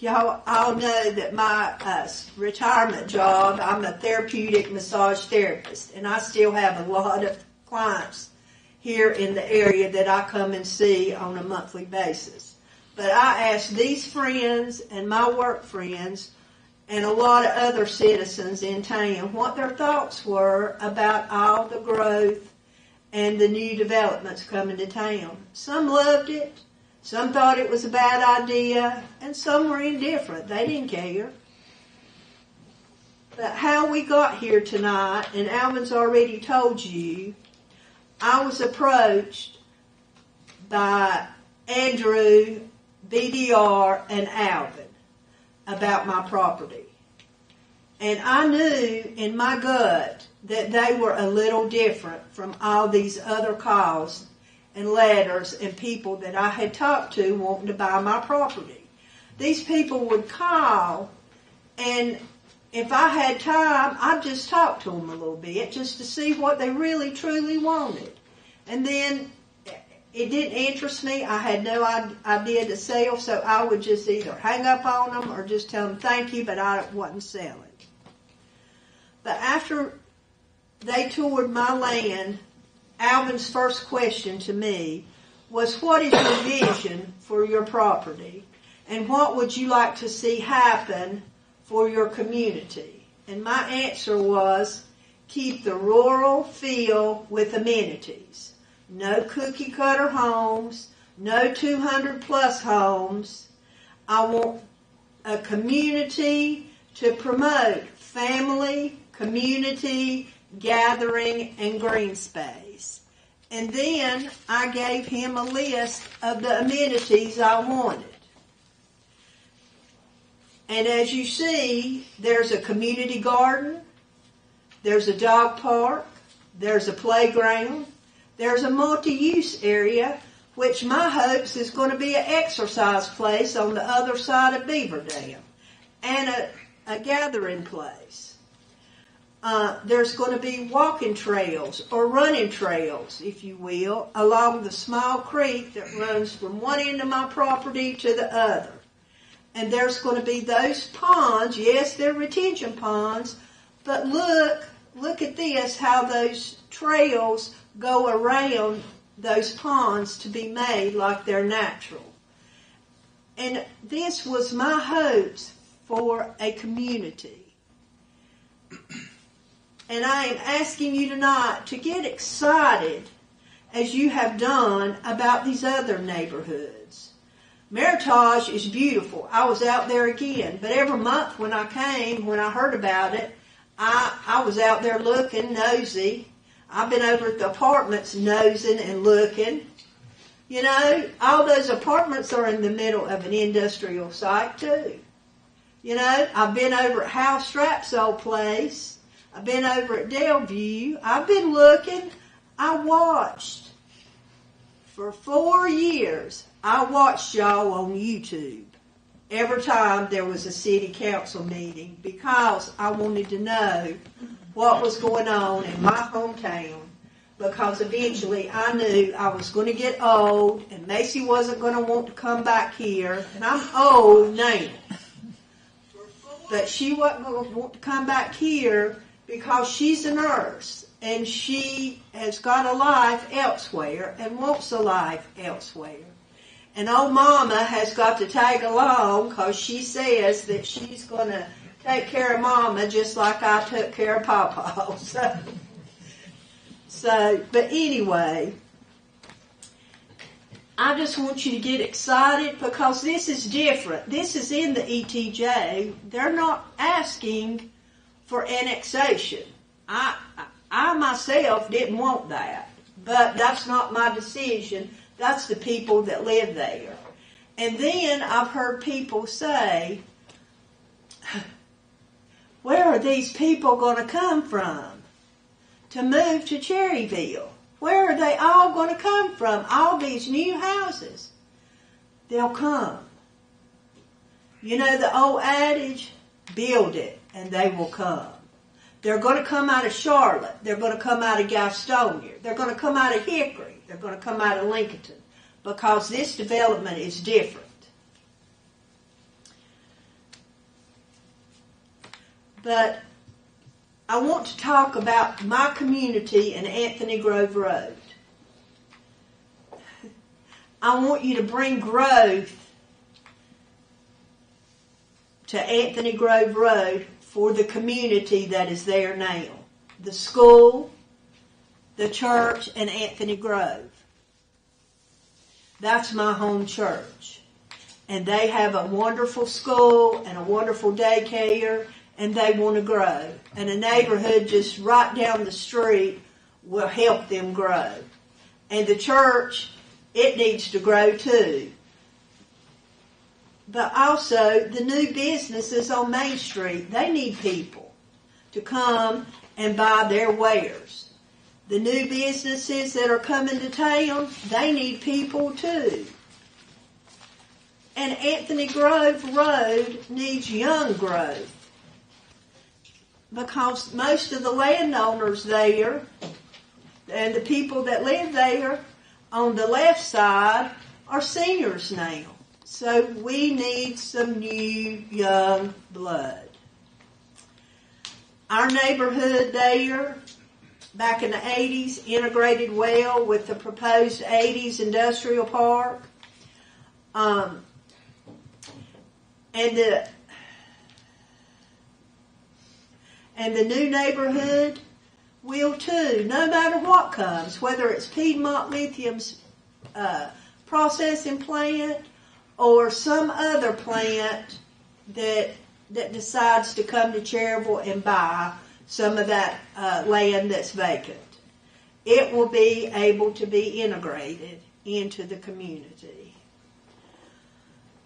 y'all all know that my retirement job, I'm a therapeutic massage therapist, and I still have a lot of clients here in the area that I come and see on a monthly basis. But I asked these friends and my work friends and a lot of other citizens in town what their thoughts were about all the growth and the new developments coming to town. Some loved it, some thought it was a bad idea, and some were indifferent. They didn't care. But how we got here tonight, and Alvin's already told you, I was approached by Andrew, BDR, and Alvin about my property. And I knew in my gut that they were a little different from all these other calls and letters and people that I had talked to wanting to buy my property. These people would call, and if I had time, I'd just talk to them a little bit just to see what they really truly wanted. And then it didn't interest me. I had no idea to sell, so I would just either hang up on them or just tell them thank you, but I wasn't selling. But after they toured my land, Alvin's first question to me was, what is your vision for your property? And what would you like to see happen for your community? And my answer was, keep the rural feel with amenities. No cookie cutter homes, no 200 plus homes. I want a community to promote family, community, gathering, and green space. And then I gave him a list of the amenities I wanted. And as you see, there's a community garden, there's a dog park, there's a playground, there's a multi-use area, which my hopes is going to be an exercise place on the other side of Beaver Dam, and a gathering place. There's going to be walking trails or running trails, if you will, along the small creek that runs from one end of my property to the other. And there's going to be those ponds. Yes, they're retention ponds, but look at this, how those trails go around those ponds to be made like they're natural. And this was my hopes for a community. And I am asking you tonight to get excited as you have done about these other neighborhoods. Meritage is beautiful. I was out there again, but every month when I came, when I heard about it, I was out there looking, nosy. I've been over at the apartments nosing and looking. You know, all those apartments are in the middle of an industrial site too. You know, I've been over at Hal Strapp's old place. I've been over at Delview. I've been looking. I watched. For 4 years, I watched y'all on YouTube every time there was a city council meeting because I wanted to know what was going on in my hometown, because eventually I knew I was going to get old and Macy wasn't going to want to come back here, and I'm old now. But she wasn't going to want to come back here because she's a nurse and she has got a life elsewhere and wants a life elsewhere. And old mama has got to tag along because she says that she's going to take care of mama just like I took care of papa. But anyway, I just want you to get excited because this is different. This is in the ETJ. They're not asking for annexation. I myself didn't want that, but that's not my decision. That's the people that live there. And then I've heard people say, where are these people going to come from to move to Cherryville? Where are they all going to come from? All these new houses. They'll come. You know the old adage, build it and they will come. They're going to come out of Charlotte. They're going to come out of Gastonia. They're going to come out of Hickory. They're going to come out of Lincoln because this development is different. But I want to talk about my community and Anthony Grove Road. I want you to bring growth to Anthony Grove Road for the community that is there now. The school, the church, and Anthony Grove. That's my home church. And they have a wonderful school and a wonderful daycare, and they want to grow. And a neighborhood just right down the street will help them grow. And the church, it needs to grow too. But also, the new businesses on Main Street, they need people to come and buy their wares. The new businesses that are coming to town, they need people too. And Anthony Grove Road needs young growth. Because most of the landowners there and the people that live there on the left side are seniors now. So we need some new young blood. Our neighborhood there, back in the 80s, integrated well with the proposed 80s industrial park. And the new neighborhood will too, no matter what comes, whether it's Piedmont Lithium's processing plant or some other plant that decides to come to Cherryville and buy some of that land that's vacant. It will be able to be integrated into the community.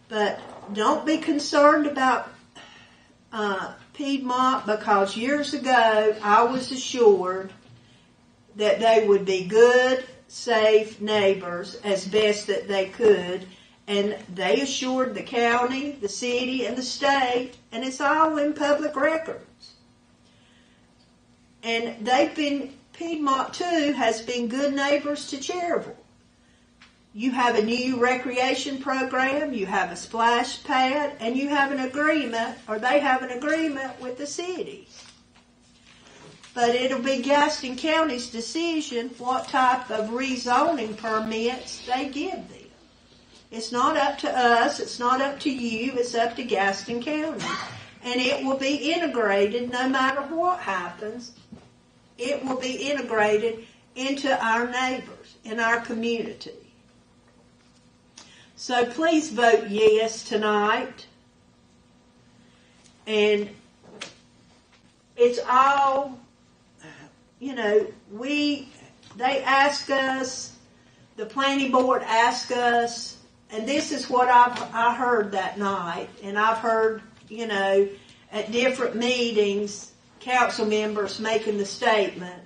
But don't be concerned about Piedmont, because years ago I was assured that they would be good, safe neighbors as best that they could, and they assured the county, the city, and the state, and it's all in public records. And Piedmont too has been good neighbors to Cherryville. You have a new recreation program, you have a splash pad, and you have an agreement, or they have an agreement with the city. But it'll be Gaston County's decision what type of rezoning permits they give them. It's not up to us, it's not up to you, it's up to Gaston County. And it will be integrated no matter what happens. It will be integrated into our neighbors, in our community. So please vote yes tonight. And it's all, they ask us, the planning board asked us, and this is what I heard that night, and I've heard, at different meetings, council members making the statement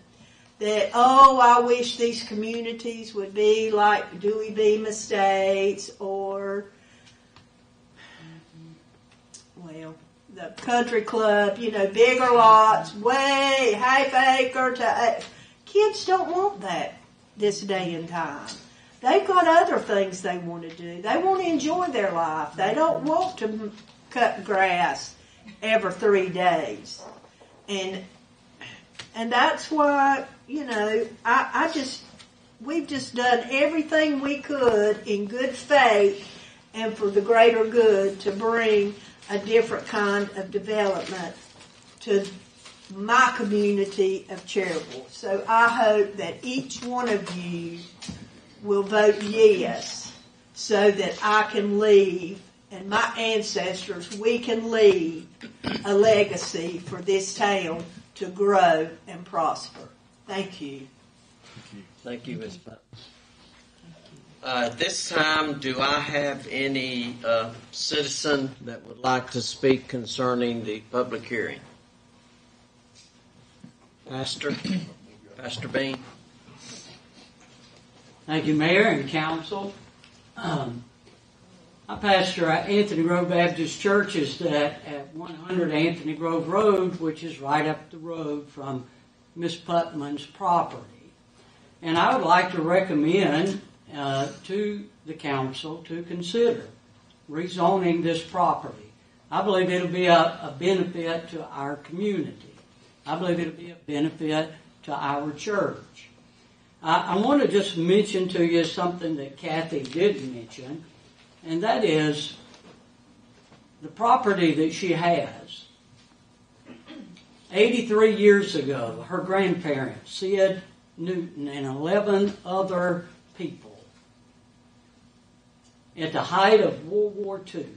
that, I wish these communities would be like Dewey Beam Estates or, the country club, bigger lots, way half acre to... Kids don't want that this day and time. They've got other things they want to do. They want to enjoy their life. They don't want to cut grass every 3 days. And that's why, we've just done everything we could in good faith and for the greater good to bring a different kind of development to my community of Cherryville. So I hope that each one of you will vote yes so that I can leave, and my ancestors, we can leave a legacy for this town to grow and prosper. Thank you. Thank you, Ms. Buck. At this time, do I have any citizen that would like to speak concerning the public hearing? Pastor Bean. Thank you, Mayor and Council. I pastor Anthony Grove Baptist Church at 100 Anthony Grove Road, which is right up the road from Miss Putman's property. And I would like to recommend to the council to consider rezoning this property. I believe it'll be a benefit to our community. I believe it'll be a benefit to our church. I want to just mention to you something that Kathy did mention, and that is the property that she has. 83 years ago, her grandparents, Sid Newton, and 11 other people, at the height of World War II,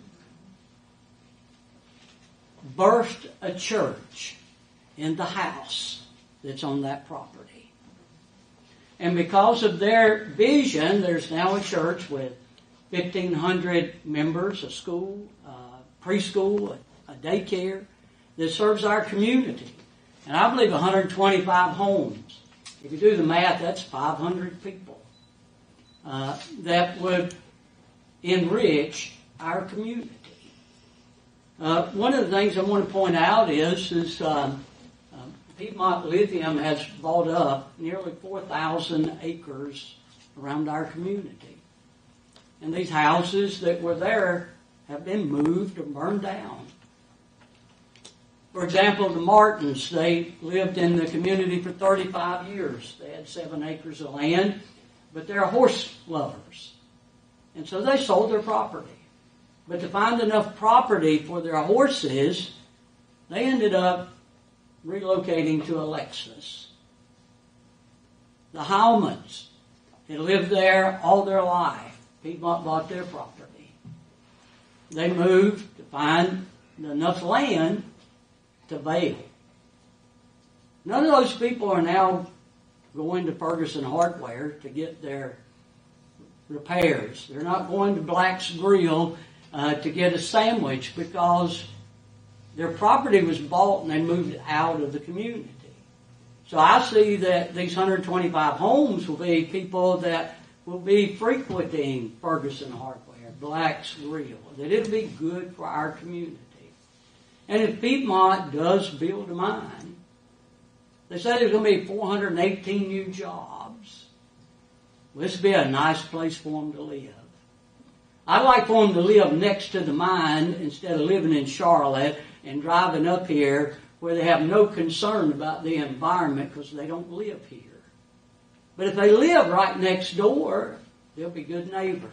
birthed a church in the house that's on that property. And because of their vision, there's now a church with 1,500 members, a school, preschool, a daycare that serves our community. And I believe 125 homes. If you do the math, that's 500 people that would enrich our community. One of the things I want to point out is Piedmont Lithium has bought up nearly 4,000 acres around our community. And these houses that were there have been moved or burned down. For example, the Martins, they lived in the community for 35 years. They had 7 acres of land, but they're horse lovers. And so they sold their property. But to find enough property for their horses, they ended up relocating to Alexis. The Howmans had lived there all their life. Piedmont bought their property. They moved to find enough land to Vail. None of those people are now going to Ferguson Hardware to get their repairs. They're not going to Black's Grill to get a sandwich because their property was bought and they moved out of the community. So I see that these 125 homes will be people that will be frequenting Ferguson Hardware, Black's Grill, that it'll be good for our community. And if Piedmont does build a mine, they say there's going to be 418 new jobs. Well, this would be a nice place for them to live. I'd like for them to live next to the mine instead of living in Charlotte and driving up here where they have no concern about the environment because they don't live here. But if they live right next door, they'll be good neighbors.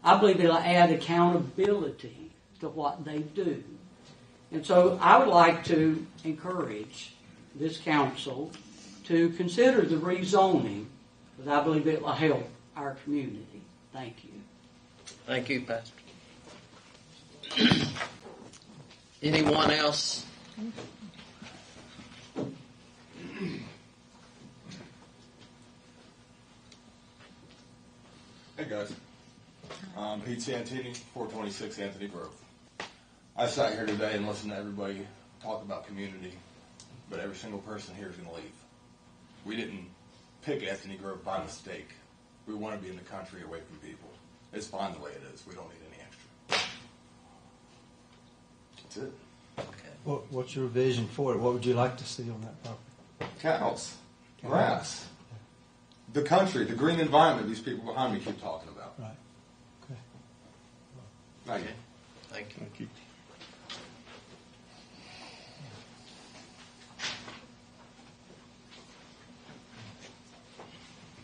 I believe it'll add accountability to what they do. And so I would like to encourage this council to consider the rezoning because I believe it will help our community. Thank you. Thank you, Pastor. Anyone else? Hey guys, I'm Pete Santini, 426 Anthony Grove. I sat here today and listened to everybody talk about community, but every single person here is going to leave. We didn't pick Anthony Grove by mistake. We want to be in the country away from people. It's fine the way it is. We don't need any extra. That's it. Okay. What's your vision for it? What would you like to see on that property? Cows, grass, the country, the green environment these people behind me keep talking about. Right. Okay. Thank you. Thank you. Thank you.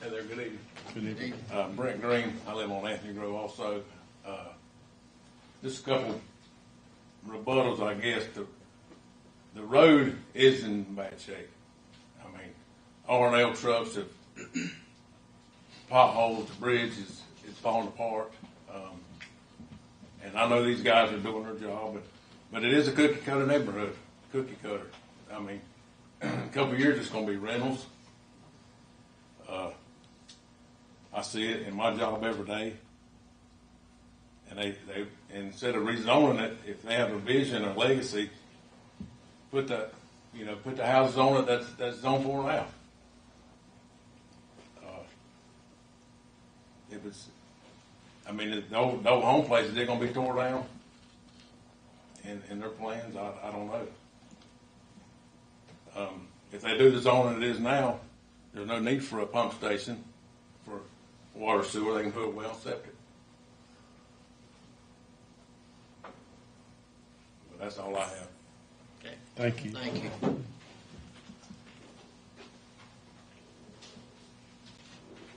Hey there, good evening. Good evening. Brent Green, I live on Anthony Grove also. Just a couple rebuttals, I guess. The road is in bad shape. I mean, R&L trucks have potholes, the bridge is falling apart. And I know these guys are doing their job, but it is a cookie cutter neighborhood, cookie cutter. I mean, a couple of years it's going to be rentals. I see it in my job every day. And they instead of rezoning it, if they have a vision or legacy, put the houses on it that's zoned for now. If it's, I mean, the old home places, they're going to be torn down in their plans. I don't know. If they do the zoning it is now, there's no need for a pump station for water sewer. They can put a well septic. that's all I have. Okay. Thank you. Thank you.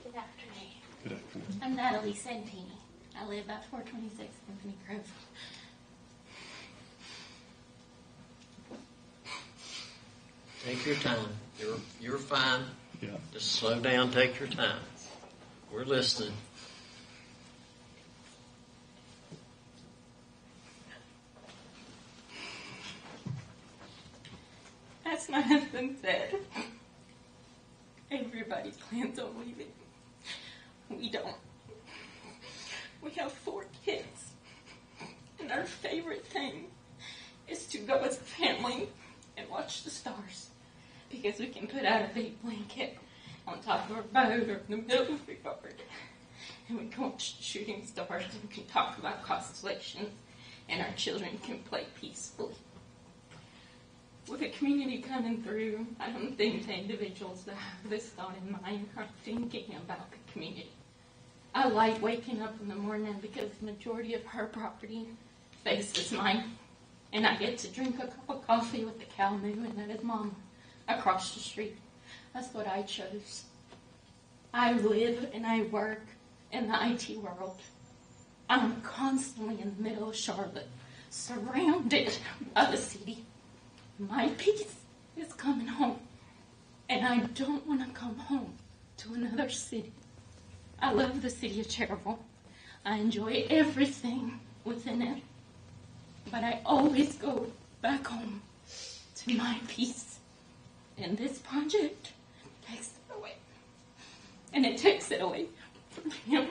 Good afternoon. Good afternoon. I'm Natalie Santini. I live at 426 Anthony Grove. Take your time. You're fine. Yeah. Just slow down. Take your time. We're listening. As my husband said, everybody plans on leaving. We don't. We have 4 kids, and our favorite thing is to go as a family and watch the stars, because we can put out a big blanket on top of our boat or in the middle of the yard, and we can watch shooting stars, and we can talk about constellations, and our children can play peacefully. With a community coming through, I don't think the individuals that have this thought in mind are thinking about the community. I like waking up in the morning because the majority of her property faces mine. And I get to drink a cup of coffee with the cow moo and his mama across the street. That's what I chose. I live and I work in the IT world. I'm constantly in the middle of Charlotte, surrounded by the city. My peace is coming home, and I don't want to come home to another city. I love the city of Cherryville. I enjoy everything within it, but I always go back home to my peace. And this project takes it away. And it takes it away from him,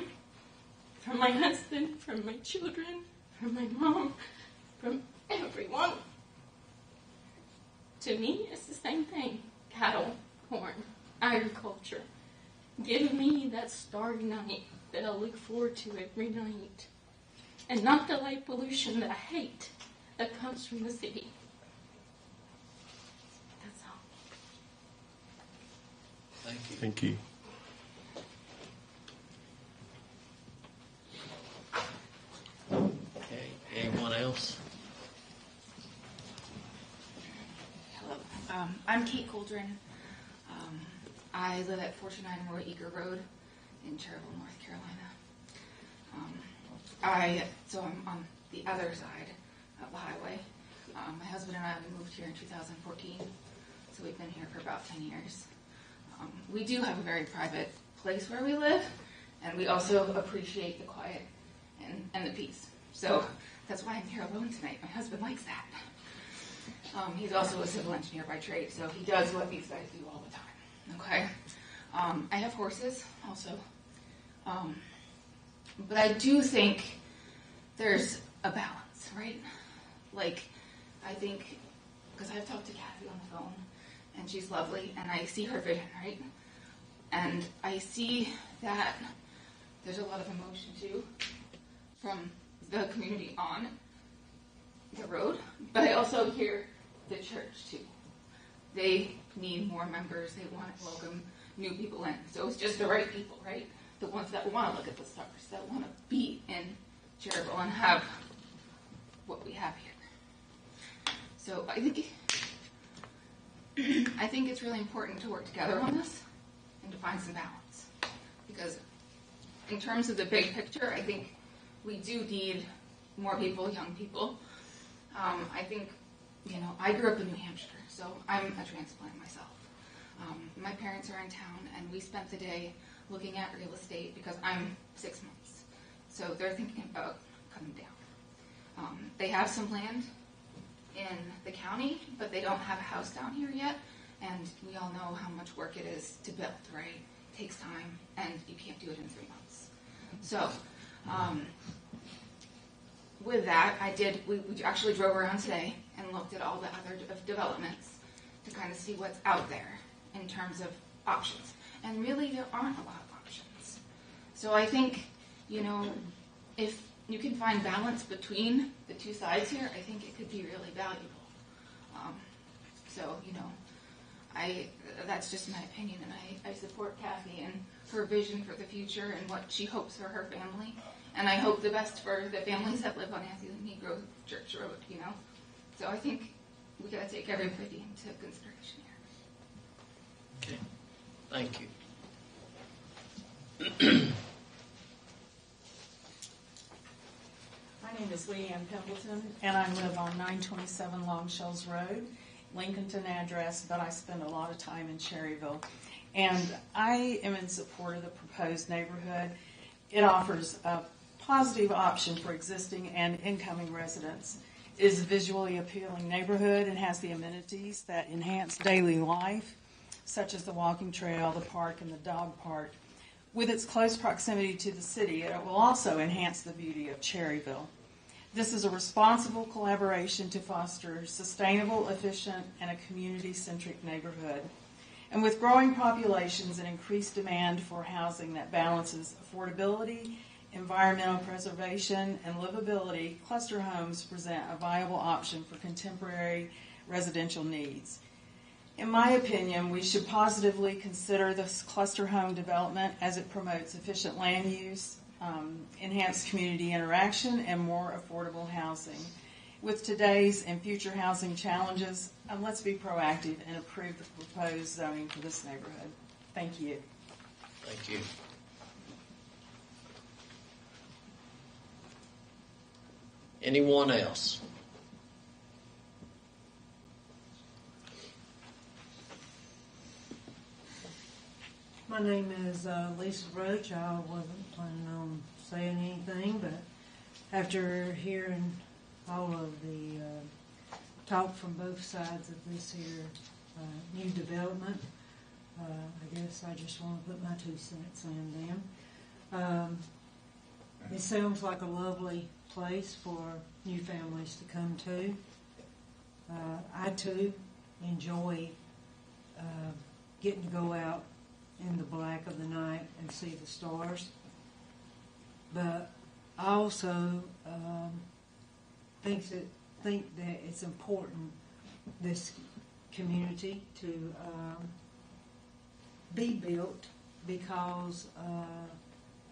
from my husband, from my children, from my mom, from everyone. To me, it's the same thing. Cattle, corn, agriculture. Give me that starry night that I look forward to every night. And not the light pollution that I hate that comes from the city. That's all. Thank you. Thank you. Okay. Anyone else? Hello. I'm Kate Coldren. I live at 49 Roy Eager Road in Cherryville, North Carolina. I'm on the other side of the highway. My husband and I, we moved here in 2014, so we've been here for about 10 years. We do have a very private place where we live, and we also appreciate the quiet and the peace. So that's why I'm here alone tonight. My husband likes that. He's also a civil engineer by trade, so he does what these guys do all the time. Okay? I have horses also. But I do think there's a balance, right? Like, I think, because I've talked to Kathy on the phone, and she's lovely, and I see her vision, right? And I see that there's a lot of emotion, too, from the community on the road, but I also hear the church, too. They need more members. They want to welcome new people in. So it's just the right people, right? The ones that want to look at the stars, that want to be in Cherryville and have what we have here. So I think it's really important to work together on this and to find some balance. Because in terms of the big picture, I think we do need more people, young people. I think, I grew up in New Hampshire, so I'm a transplant myself. My parents are in town, and we spent the day looking at real estate because I'm 6 months. So they're thinking about coming down. They have some land in the county, but they don't have a house down here yet, and we all know how much work it is to build, right? It takes time, and you can't do it in 3 months. So, with that, we actually drove around today and looked at all the other developments to kind of see what's out there in terms of options. And really, there aren't a lot of options. So I think, if you can find balance between the two sides here, I think it could be really valuable. That's just my opinion, and I support Kathy and her vision for the future and what she hopes for her family. And I hope the best for the families that live on Anthony Grove Church Road, So I think we got to take everybody into consideration here. Okay. Thank you. My name is Leanne Pendleton, and I live on 927 Long Shells Road, Lincolnton address, but I spend a lot of time in Cherryville. And I am in support of the proposed neighborhood. It offers a positive option for existing and incoming residents. It is a visually appealing neighborhood and has the amenities that enhance daily life, such as the walking trail, the park, and the dog park. With its close proximity to the city, it will also enhance the beauty of Cherryville. This is a responsible collaboration to foster sustainable, efficient, and a community-centric neighborhood. And with growing populations and increased demand for housing that balances affordability, environmental preservation, and livability, cluster homes present a viable option for contemporary residential needs. In my opinion, we should positively consider this cluster home development as it promotes efficient land use, enhanced community interaction, and more affordable housing. With today's and future housing challenges, let's be proactive and approve the proposed zoning for this neighborhood. Thank you. Thank you. Anyone else? My name is Lisa Roach. I wasn't planning on saying anything, but after hearing all of the talk from both sides of this here new development, I guess I just want to put my 2 cents in them. It sounds like a lovely place for new families to come to. I too enjoy getting to go out in the black of the night and see the stars. But I also think that it's important, this community, to be built because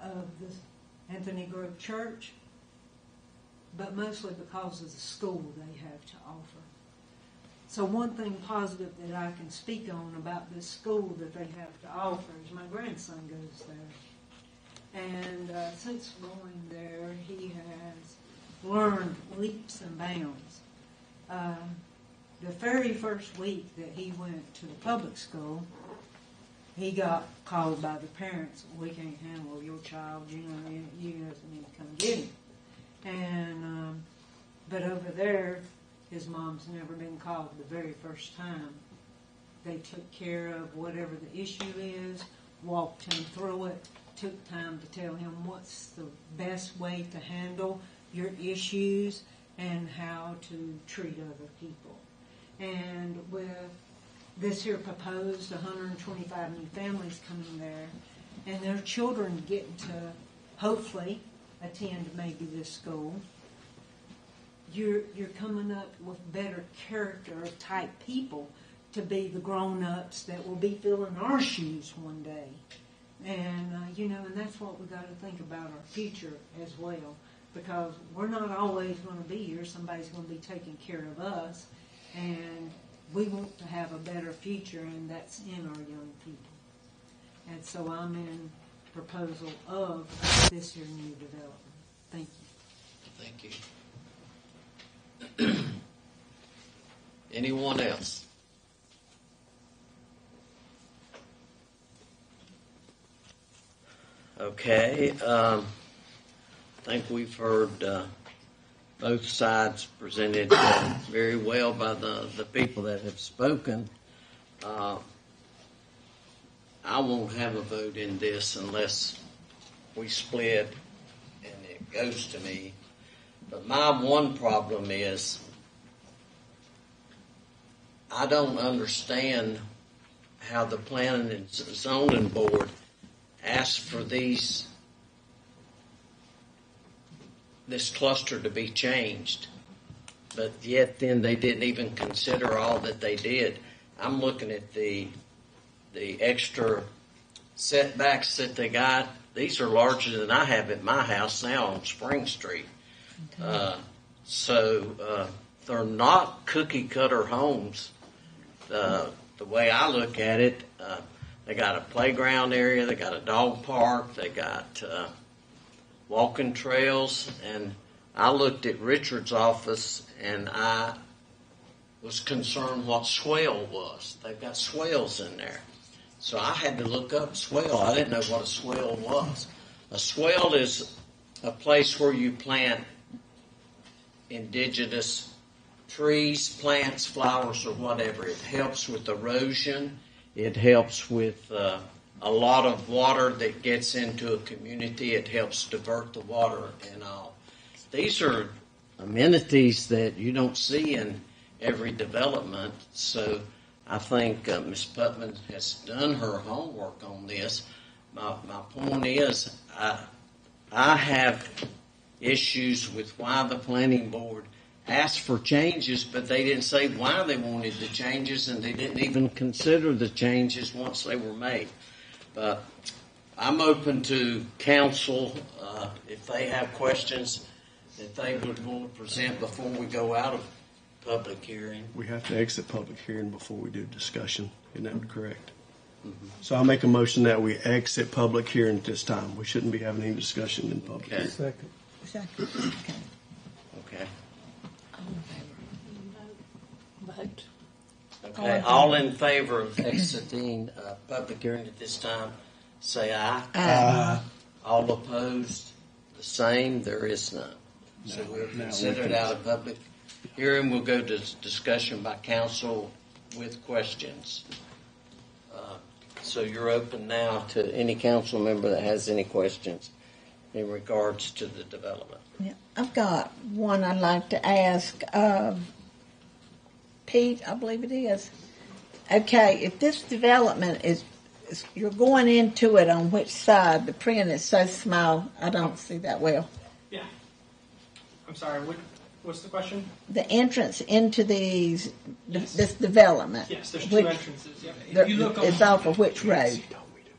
of the Anthony Grove Church, but mostly because of the school they have to offer. So one thing positive that I can speak on about this school that they have to offer is my grandson goes there. And since going there, he has learned leaps and bounds. The very first week that he went to the public school, he got called by the parents, "We can't handle your child, you guys need to come get him." And but over there, his mom's never been called the very first time. They took care of whatever the issue is, walked him through it, took time to tell him what's the best way to handle your issues and how to treat other people. And with this here proposed 125 new families coming there, and their children getting to hopefully attend maybe this school, you're coming up with better character type people to be the grown-ups that will be filling our shoes one day. And, and that's what we got to think about our future as well, because we're not always going to be here. Somebody's going to be taking care of us, and we want to have a better future, and that's in our young people. And so I'm in proposal of this here new development. Thank you. Thank you. Anyone else? Okay. I think we've heard both sides presented very well by the people that have spoken. I won't have a vote in this unless we split and it goes to me. But my one problem is I don't understand how the Planning and Zoning Board asked for this cluster to be changed, but yet then they didn't even consider all that they did. I'm looking at the extra setbacks that they got. These are larger than I have at my house now on Spring Street. So they're not cookie cutter homes. The way I look at it, they got a playground area, they got a dog park, they got walking trails, and I looked at Richard's office and I was concerned what swale was. They've got swales in there. So I had to look up swale. I didn't know what a swale was. A swale is a place where you plant indigenous trees, plants, flowers, or whatever. It helps with erosion. It helps with a lot of water that gets into a community. It helps divert the water and all. These are amenities that you don't see in every development. So I think Ms. Putman has done her homework on this. My point is, I have issues with why the planning board asked for changes, but they didn't say why they wanted the changes, and they didn't even consider the changes once they were made. But I'm open to council, if they have questions that they would want to present before we go out of public hearing. We have to exit public hearing before we do discussion. Isn't that correct? Mm-hmm. So I'll make a motion that we exit public hearing at this time. We shouldn't be having any discussion in public hearing. Second. Okay. Okay. Vote. Okay, all in favor of exiting public hearing at this time, say aye. Aye. All opposed, the same, there is none. So we'll consider it out of public hearing. We'll go to discussion by council with questions. So you're open now to any council member that has any questions in regards to the development. Yeah, I've got one I'd like to ask. Pete, I believe it is. Okay, if this development is you're going into it on which side? The print is so small, I don't see that well. Yeah. I'm sorry, what's the question? The entrance into this development. Yes, there's two entrances. Yep. If you look on, it's off of which road?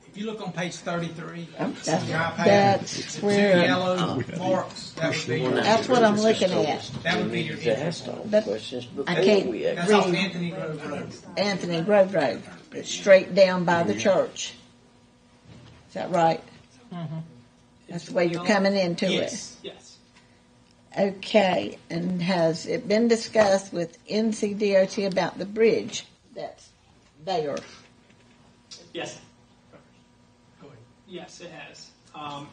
If you look on page 33, That's where yellow marks. That would be that's what I'm looking at. That would be your entrance. But I can't That's off read Anthony Grove Road. Anthony Grove Road. It's straight down by the church. Is that right? Mm-hmm. That's the way you're coming into Yes. Yes. it. Okay, and has it been discussed with NCDOT about the bridge that's there? Yes. Yes, it has.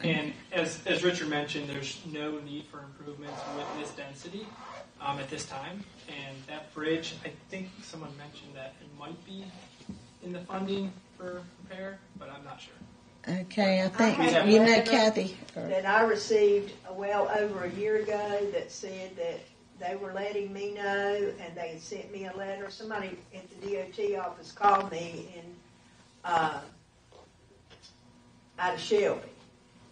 And as Richard mentioned, there's no need for improvements with this density at this time. And that bridge, I think someone mentioned that it might be in the funding for repair, but I'm not sure. Okay, I think have you a know letter Kathy. that I received well over a year ago that said that they were letting me know, and they had sent me a letter. Somebody at the DOT office called me out of Shelby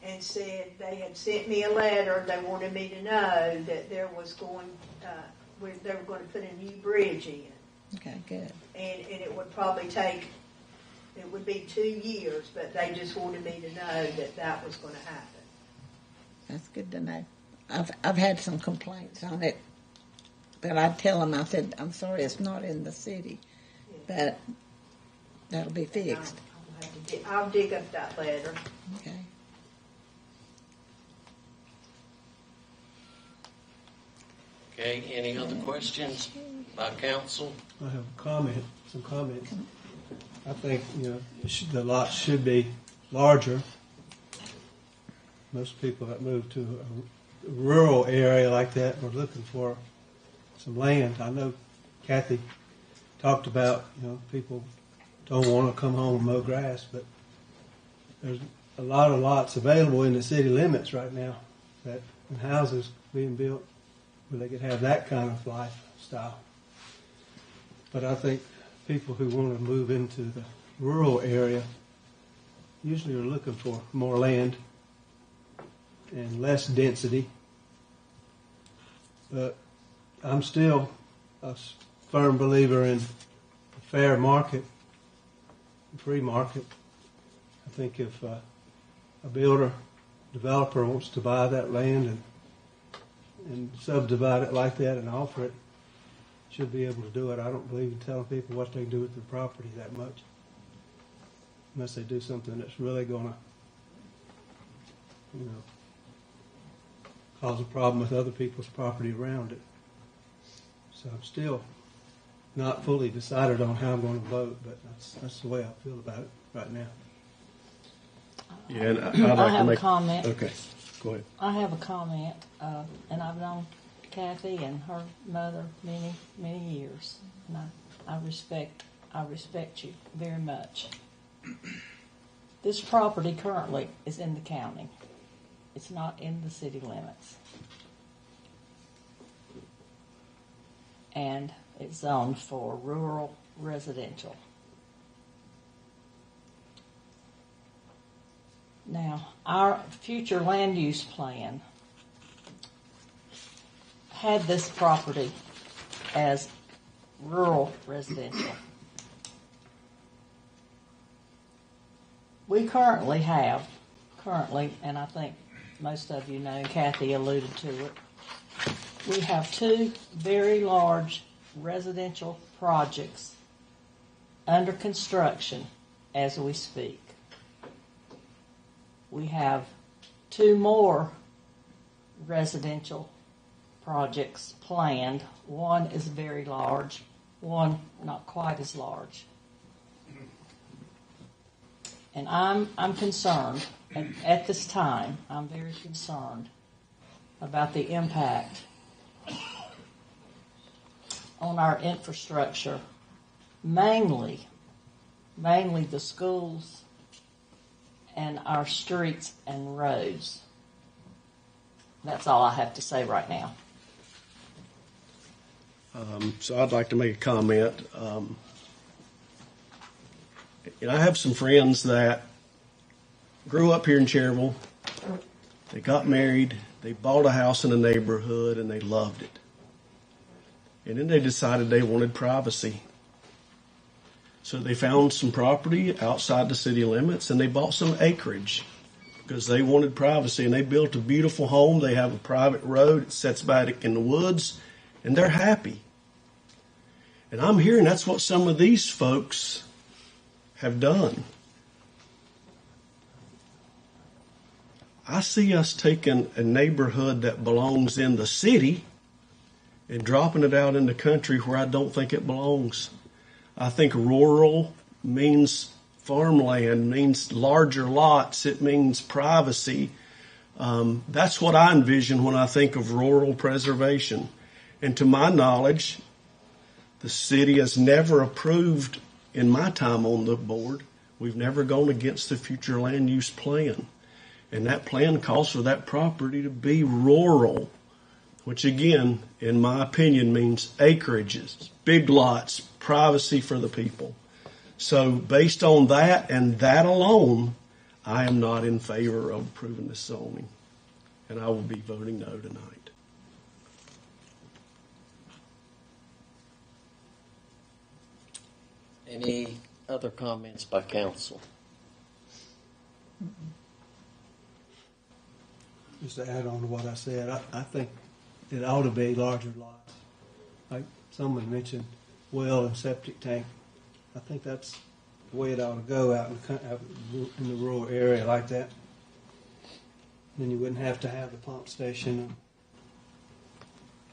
and said they had sent me a letter. They wanted me to know that there was they were going to put a new bridge in. Okay, good. And it would probably take, it would be 2 years, but they just wanted me to know that was going to happen. That's good to know. I've had some complaints on it, but I tell them, I said, I'm sorry, it's not in the city, but that'll be fixed. I'll dig up that letter. Okay. Okay, any other questions by council? I have some comments. I think, the lot should be larger. Most people that move to a rural area like that are looking for some land. I know Kathy talked about, people don't want to come home and mow grass, but there's a lot of lots available in the city limits right now and houses being built where they could have that kind of lifestyle. But I think people who want to move into the rural area usually are looking for more land and less density. But I'm still a firm believer in a fair market, a free market. I think if a developer wants to buy that land and subdivide it like that and offer it, should be able to do it. I don't believe in telling people what they can do with their property that much, unless they do something that's really gonna, cause a problem with other people's property around it. So I'm still not fully decided on how I'm going to vote, but that's the way I feel about it right now. Yeah, and I'd I like to have a make. comment. Okay, go ahead. I have a comment, and I've known Kathy and her mother many, many years, and I respect you very much. This property currently is in the county. It's not in the city limits. And it's zoned for rural residential. Now, our future land use plan had this property as rural residential. We currently, and I think most of you know, Kathy alluded to it, we have two very large residential projects under construction as we speak. We have two more residential projects planned. One is very large, one not quite as large. And I'm concerned, and at this time, I'm very concerned about the impact on our infrastructure, mainly the schools and our streets and roads. That's all I have to say right now. So I'd like to make a comment. And I have some friends that grew up here in Cherryville. They got married. They bought a house in a neighborhood and they loved it. And then they decided they wanted privacy. So they found some property outside the city limits and they bought some acreage because they wanted privacy, and they built a beautiful home. They have a private road. It sets back in the woods and they're happy. And I'm hearing that's what some of these folks have done. I see us taking a neighborhood that belongs in the city and dropping it out in the country where I don't think it belongs. I think rural means farmland, means larger lots, it means privacy. That's what I envision when I think of rural preservation. And to my knowledge, the city has never approved, in my time on the board, we've never gone against the future land use plan. And that plan calls for that property to be rural, which again, in my opinion, means acreages, big lots, privacy for the people. So based on that and that alone, I am not in favor of approving this zoning. And I will be voting no tonight. Any other comments by council? Just to add on to what I said, I think it ought to be larger lots. Like someone mentioned, well and septic tank. I think that's the way it ought to go out in the rural area like that. Then you wouldn't have to have the pump station and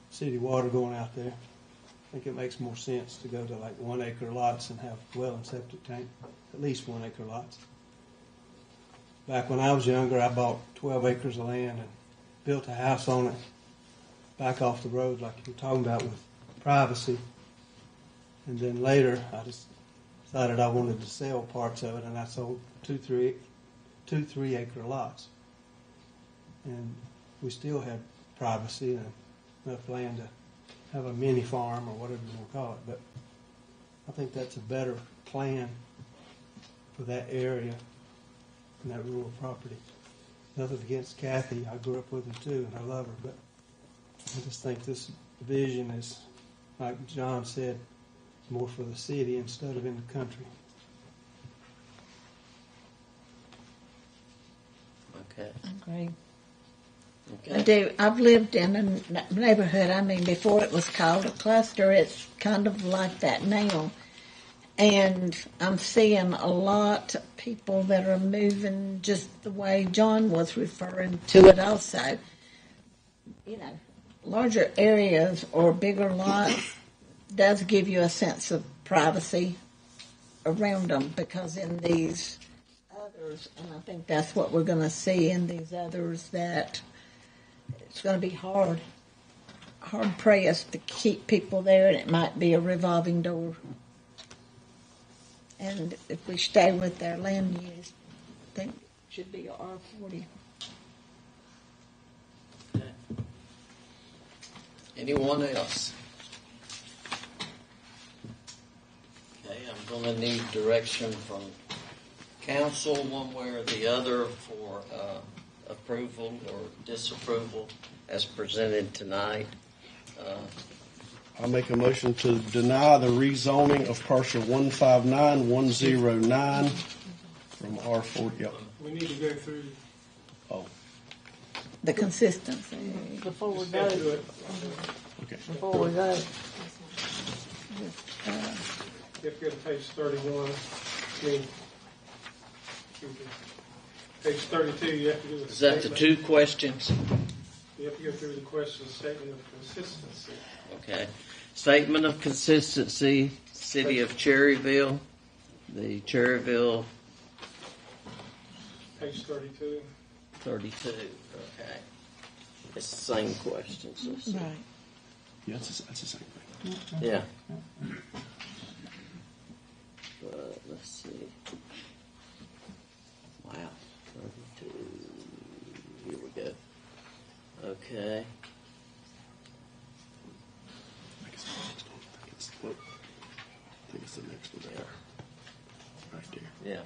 city water going out there. I think it makes more sense to go to like 1 acre lots and have well and septic tank, at least 1 acre lots. Back when I was younger, I bought 12 acres of land and built a house on it back off the road like you were talking about with privacy. And then later, I just decided I wanted to sell parts of it, and I sold two 3 acre lots. And we still had privacy and enough land to have a mini farm or whatever you want to call it. But I think that's a better plan for that area and that rural property. Nothing against Kathy. I grew up with her too, and I love her. But I just think this vision is, like John said, more for the city instead of in the country. Okay. Agree. I do. I've lived in a neighborhood, before it was called a cluster, it's kind of like that now. And I'm seeing a lot of people that are moving just the way John was referring to it also. Larger areas or bigger lots does give you a sense of privacy around them, because in these others, and I think that's what we're going to see in these others, that it's going to be hard pressed to keep people there, and it might be a revolving door. And if we stay with their land use, I think it should be R40. Anyone else? Okay, I'm going to need direction from council one way or the other for approval or disapproval as presented tonight. I make a motion to deny the rezoning of parcel 159109 from R40. Yep. We need to go through. Oh. The consistency. Before we Step vote. through it. Okay. Before we vote. You have to go to page 31. Page 32, you have to do the Is that the two questions? You have to go through the question statement of consistency. Okay. Statement of consistency, City of Cherryville, the Cherryville Page 32. 32. Okay. It's the same questions. Let's see. Right. Yeah, that's the same thing. Yeah. But let's see. Wow. 32. Here we go. Okay. I think it's the next one there. Right there. Yeah.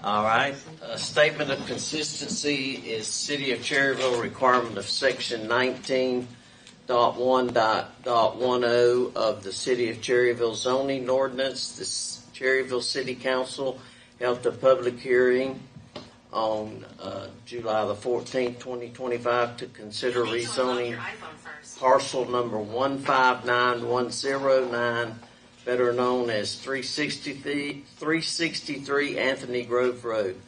All right. A statement of consistency is City of Cherryville requirement of Section 19.1.10 of the City of Cherryville zoning ordinance. The Cherryville City Council held a public hearing on July the 14th, 2025 to consider rezoning parcel number 159109, better known as 363 Anthony Grove Road.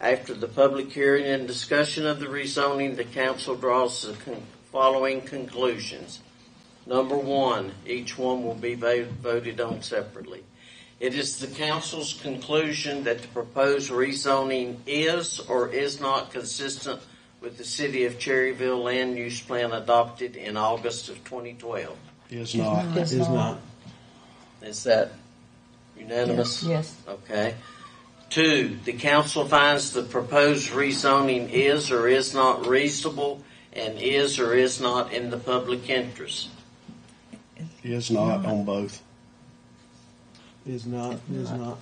After the public hearing and discussion of the rezoning, the council draws the following conclusions. Number one, each one will be voted on separately. It is the council's conclusion that the proposed rezoning is or is not consistent with the City of Cherryville land use plan adopted in August of 2012. Is not. Is Is not. not. Is that unanimous? Yes. Okay. Two, the council finds the proposed rezoning is or is not reasonable and is or is not in the public interest. Is not on both. Is not. Is not.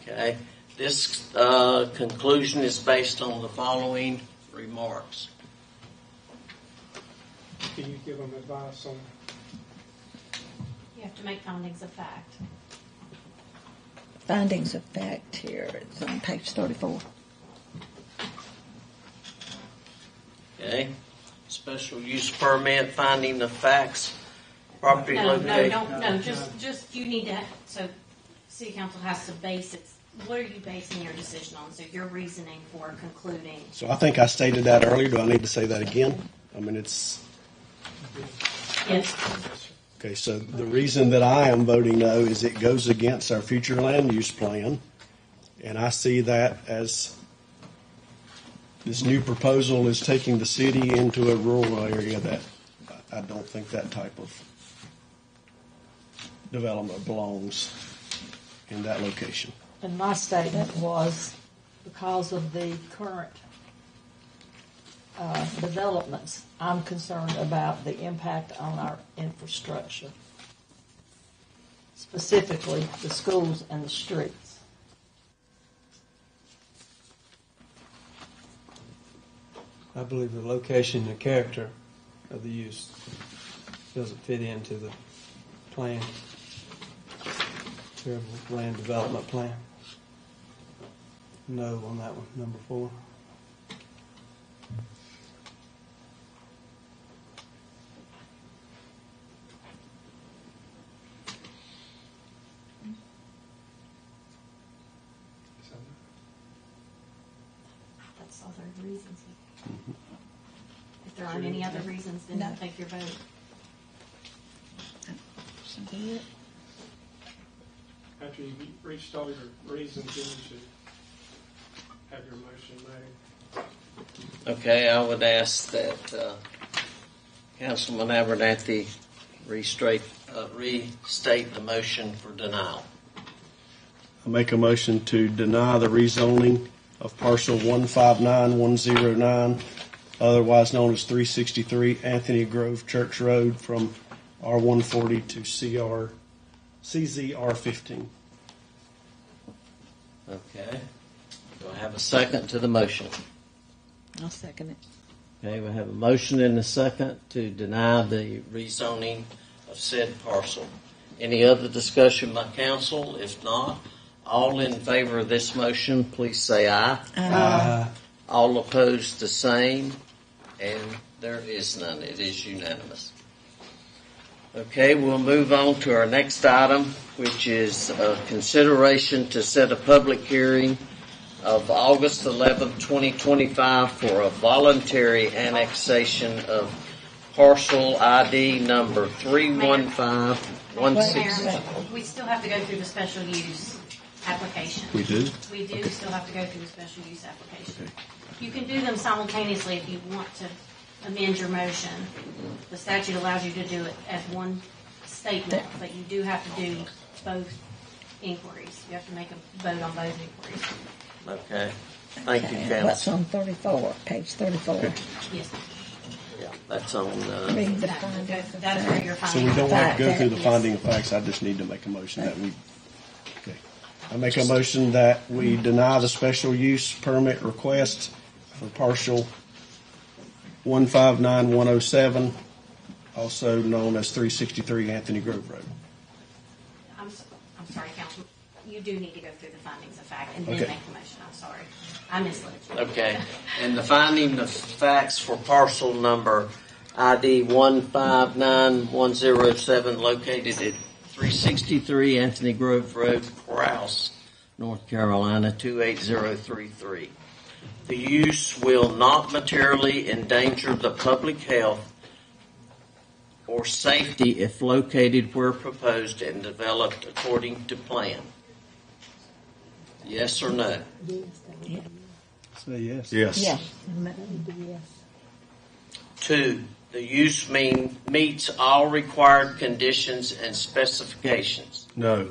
Okay. This conclusion is based on the following remarks. Can you give them advice on? You have to make findings of fact. Findings of fact here. It's on page 34. Okay. Special use permit, finding of facts, property location. No, just you need to, so city council has to base it, what are you basing your decision on? So your reasoning for concluding. So I think I stated that earlier. Do I need to say that again? I mean, it's. Yes. Okay, so the reason that I am voting no is it goes against our future land use plan. And I see that as this new proposal is taking the city into a rural area that I don't think that type of development belongs in that location. And my statement was because of the current developments, I'm concerned about the impact on our infrastructure, specifically the schools and the streets. I believe the location and character of the use doesn't fit into the plan, terrible land development plan. No on that one, number 4. other reasons. If there aren't any other reasons, then No. take your vote. After you've reached all your reasons, then you should have your motion made. Okay, I would ask that Councilman Abernathy restate the motion for denial. I make a motion to deny the rezoning of parcel 159109, otherwise known as 363 Anthony Grove Church Road, from R140 to CZR 15. Okay. Do I have a second to the motion? I'll second it. Okay, we have a motion and a second to deny the rezoning of said parcel. Any other discussion by council? If not, all in favor of this motion, please say aye. Aye. All opposed, the same, and there is none. It is unanimous. Okay, we'll move on to our next item, which is consideration to set a public hearing of August 11th, 2025 for a voluntary annexation of parcel ID number 31516. Mayor, we still have to go through the special use application. We do? We do still have to go through the special use application. You can do them simultaneously if you want to amend your motion. The statute allows you to do it as one statement, but you do have to do both inquiries. You have to make a vote on both inquiries. Okay. Thank you, What's council. on 34, page 34? Yes. Yeah, that's on, Read the findings. That's where you're So finding. we don't have to go through the Yes. finding of facts. I just need to make a motion that we, okay. I make a motion that we deny the special use permit request for parcel 159107, also known as 363 Anthony Grove Road. I'm sorry, Council. You do need to go through the findings of fact and then Okay. make the motion. I'm sorry. I misled you. okay. And the finding of facts for parcel number ID 159107 located at 363 Anthony Grove Road, Rouse, North Carolina 28033. The use will not materially endanger the public health or safety if located where proposed and developed according to plan. Yes or no? Say yes. Yes. Yes. 2, the use meets all required conditions and specifications. No.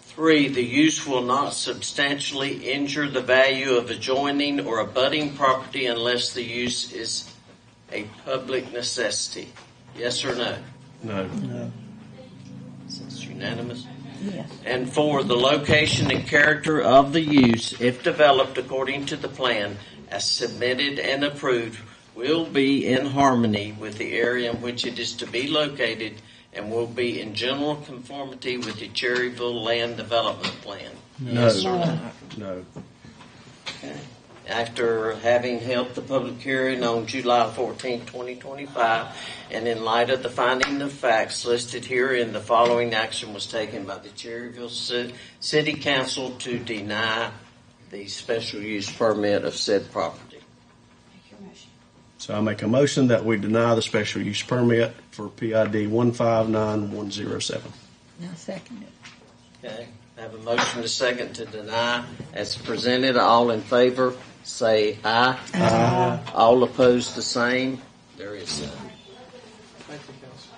3, the use will not substantially injure the value of adjoining or abutting property unless the use is a public necessity. Yes or no? No. It's unanimous. Yes. And 4, the location and character of the use, if developed according to the plan as submitted and approved, will be in harmony with the area in which it is to be located and will be in general conformity with the Cherryville Land Development Plan. No. Yes or no? No. Okay. After having held the public hearing on July 14, 2025, and in light of the finding of facts listed herein, the following action was taken by the Cherryville City Council to deny the special use permit of said property. Make your motion. So I make a motion that we deny the special use permit for PID 159107. Now second it. Okay. I have a motion to second to deny as presented. All in favor, say aye. Aye. All opposed, the same. There is none. Thank you, Council.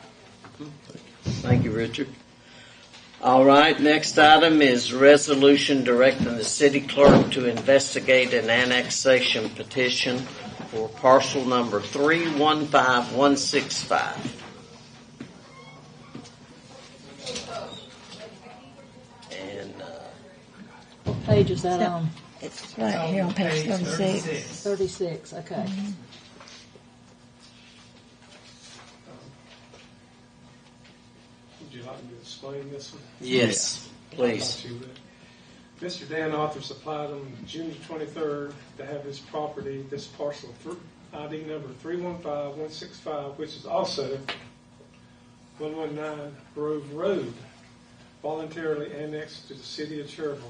Thank you, Richard. All right, next item is resolution directing the city clerk to investigate an annexation petition for parcel number 315165. And What page is that on? It's right here on page 36. 36, okay. Would you like me to explain this one? yes, please. I thought you would. Mr. Dan Arthur supplied him June the 23rd to have his property, this parcel, ID number 315165, which is also 119 Grove Road, voluntarily annexed to the city of Cherryville.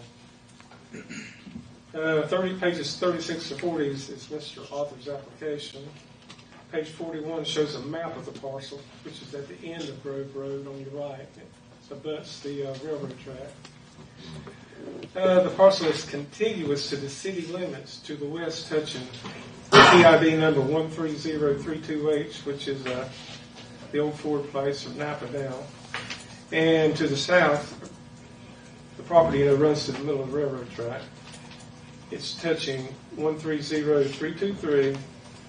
Pages 36 to 40 is Mr. Author's application. Page 41 shows a map of the parcel, which is at the end of Grove Road on your right. It abuts the railroad track. The parcel is contiguous to the city limits, to the west touching PID number 130328, which is the old Ford place of Napa now. And to the south, the property runs to the middle of the railroad track. It's touching 130323,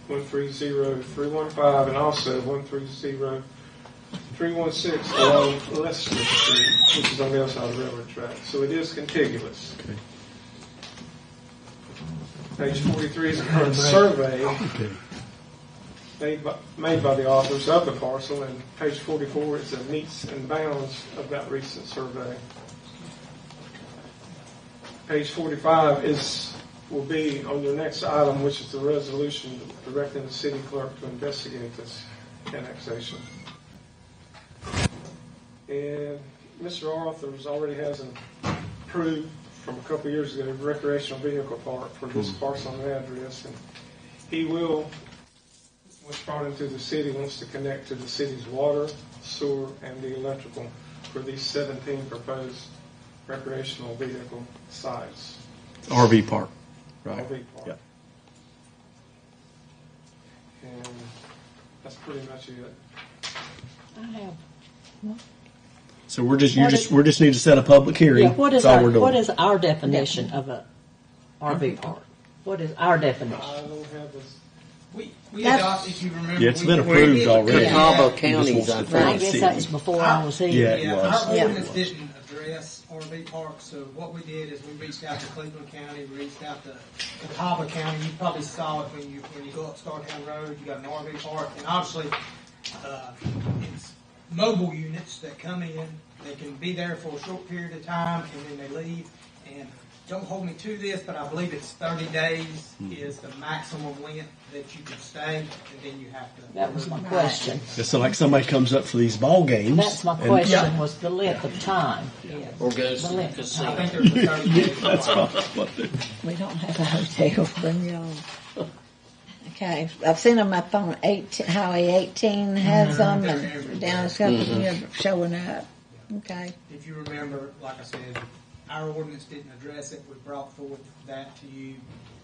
130315, and also 130316 along Leicester Street, which is on the other side of the railroad track. So it is contiguous. Okay. Page 43 is a current survey made by the authors of the parcel, and page 44 is the meets and bounds of that recent survey. Page 45 will be on your next item, which is the resolution directing the city clerk to investigate this annexation. And Mr. Arthurs already has an approved from a couple years ago recreational vehicle park for this parcel and address, and he will, once brought into the city, wants to connect to the city's water, sewer, and the electrical for these 17 proposed recreational vehicle sites. RV park, right? RV park. Yep. And that's pretty much it. I have. So we just need to set a public hearing. Yeah, what is That's all we're doing. what is our definition of a RV park? What is our definition? I don't have this. We adopted, if you remember. Yeah, it's been approved already. Catawba Yeah. County's, I think. I guess that was before I was here. Yeah, it was. Our ordinance didn't address RV parks, so what we did is we reached out to Cleveland County, we reached out to Catawba County. You probably saw it when you go up Startown Road. You got an RV park, and obviously it's mobile units that come in. They can be there for a short period of time, and then they leave. And don't hold me to this, but I believe it's 30 days is the maximum length that you can stay, and then you have to. That was my question. So like somebody comes up for these ball games. That's my question, was the length of time. Or goes The to the length of casino. I think there's a 30 days. That's what We don't have a hotel for y'all. Okay, I've seen on my phone, Highway 18 has them, and down showing up. Okay. If you remember, like I said, our ordinance didn't address it. We brought forth that to you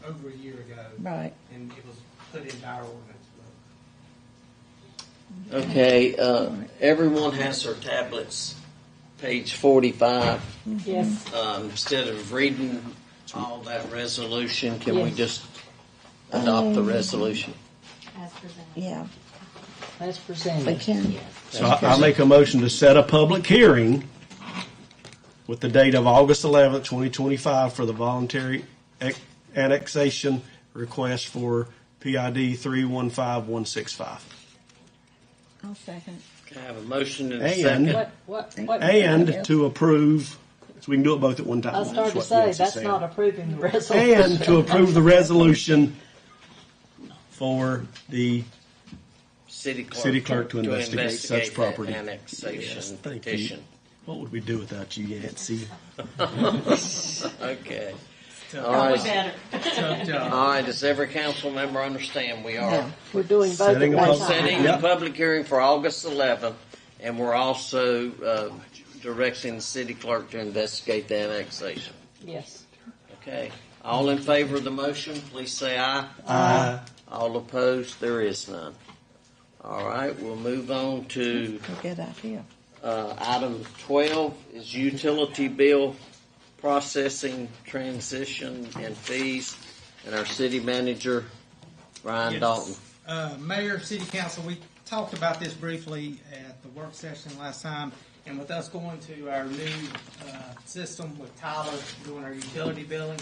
over a year ago. Right. And it was put into our ordinance book. Okay, everyone has their tablets, page 45. Yes. Instead of reading all that resolution, can we Yes. just adopt the resolution? As presented. Yeah, As presented. we can. So I make a motion to set a public hearing with the date of August 11th, 2025 for the voluntary annexation request for PID 315165. I'll second. Can I have a motion and a And- second? What? And to approve, so we can do it both at one time. I started to That's what say, Nancy that's said. not approving the resolution. And to approve the resolution for the City clerk to investigate such that property. annexation Yes, thank you. petition. What would we do without you, Yancy? Okay. All Probably right. better. Tough job. All right, does every council member understand we are We're doing both Setting at a one public- time. setting Yep. a public hearing for August 11th, and we're also directing the city clerk to investigate the annexation. Yes. Okay. All in favor of the motion, please say aye. Aye. All opposed, there is none. All right, we'll move on to Good idea. item 12 is utility bill processing, transition, and fees. And our city manager, Ryan Yes. Dalton. Mayor, City Council, we talked about this briefly at the work session last time, and with us going to our new system with Tyler doing our utility billing,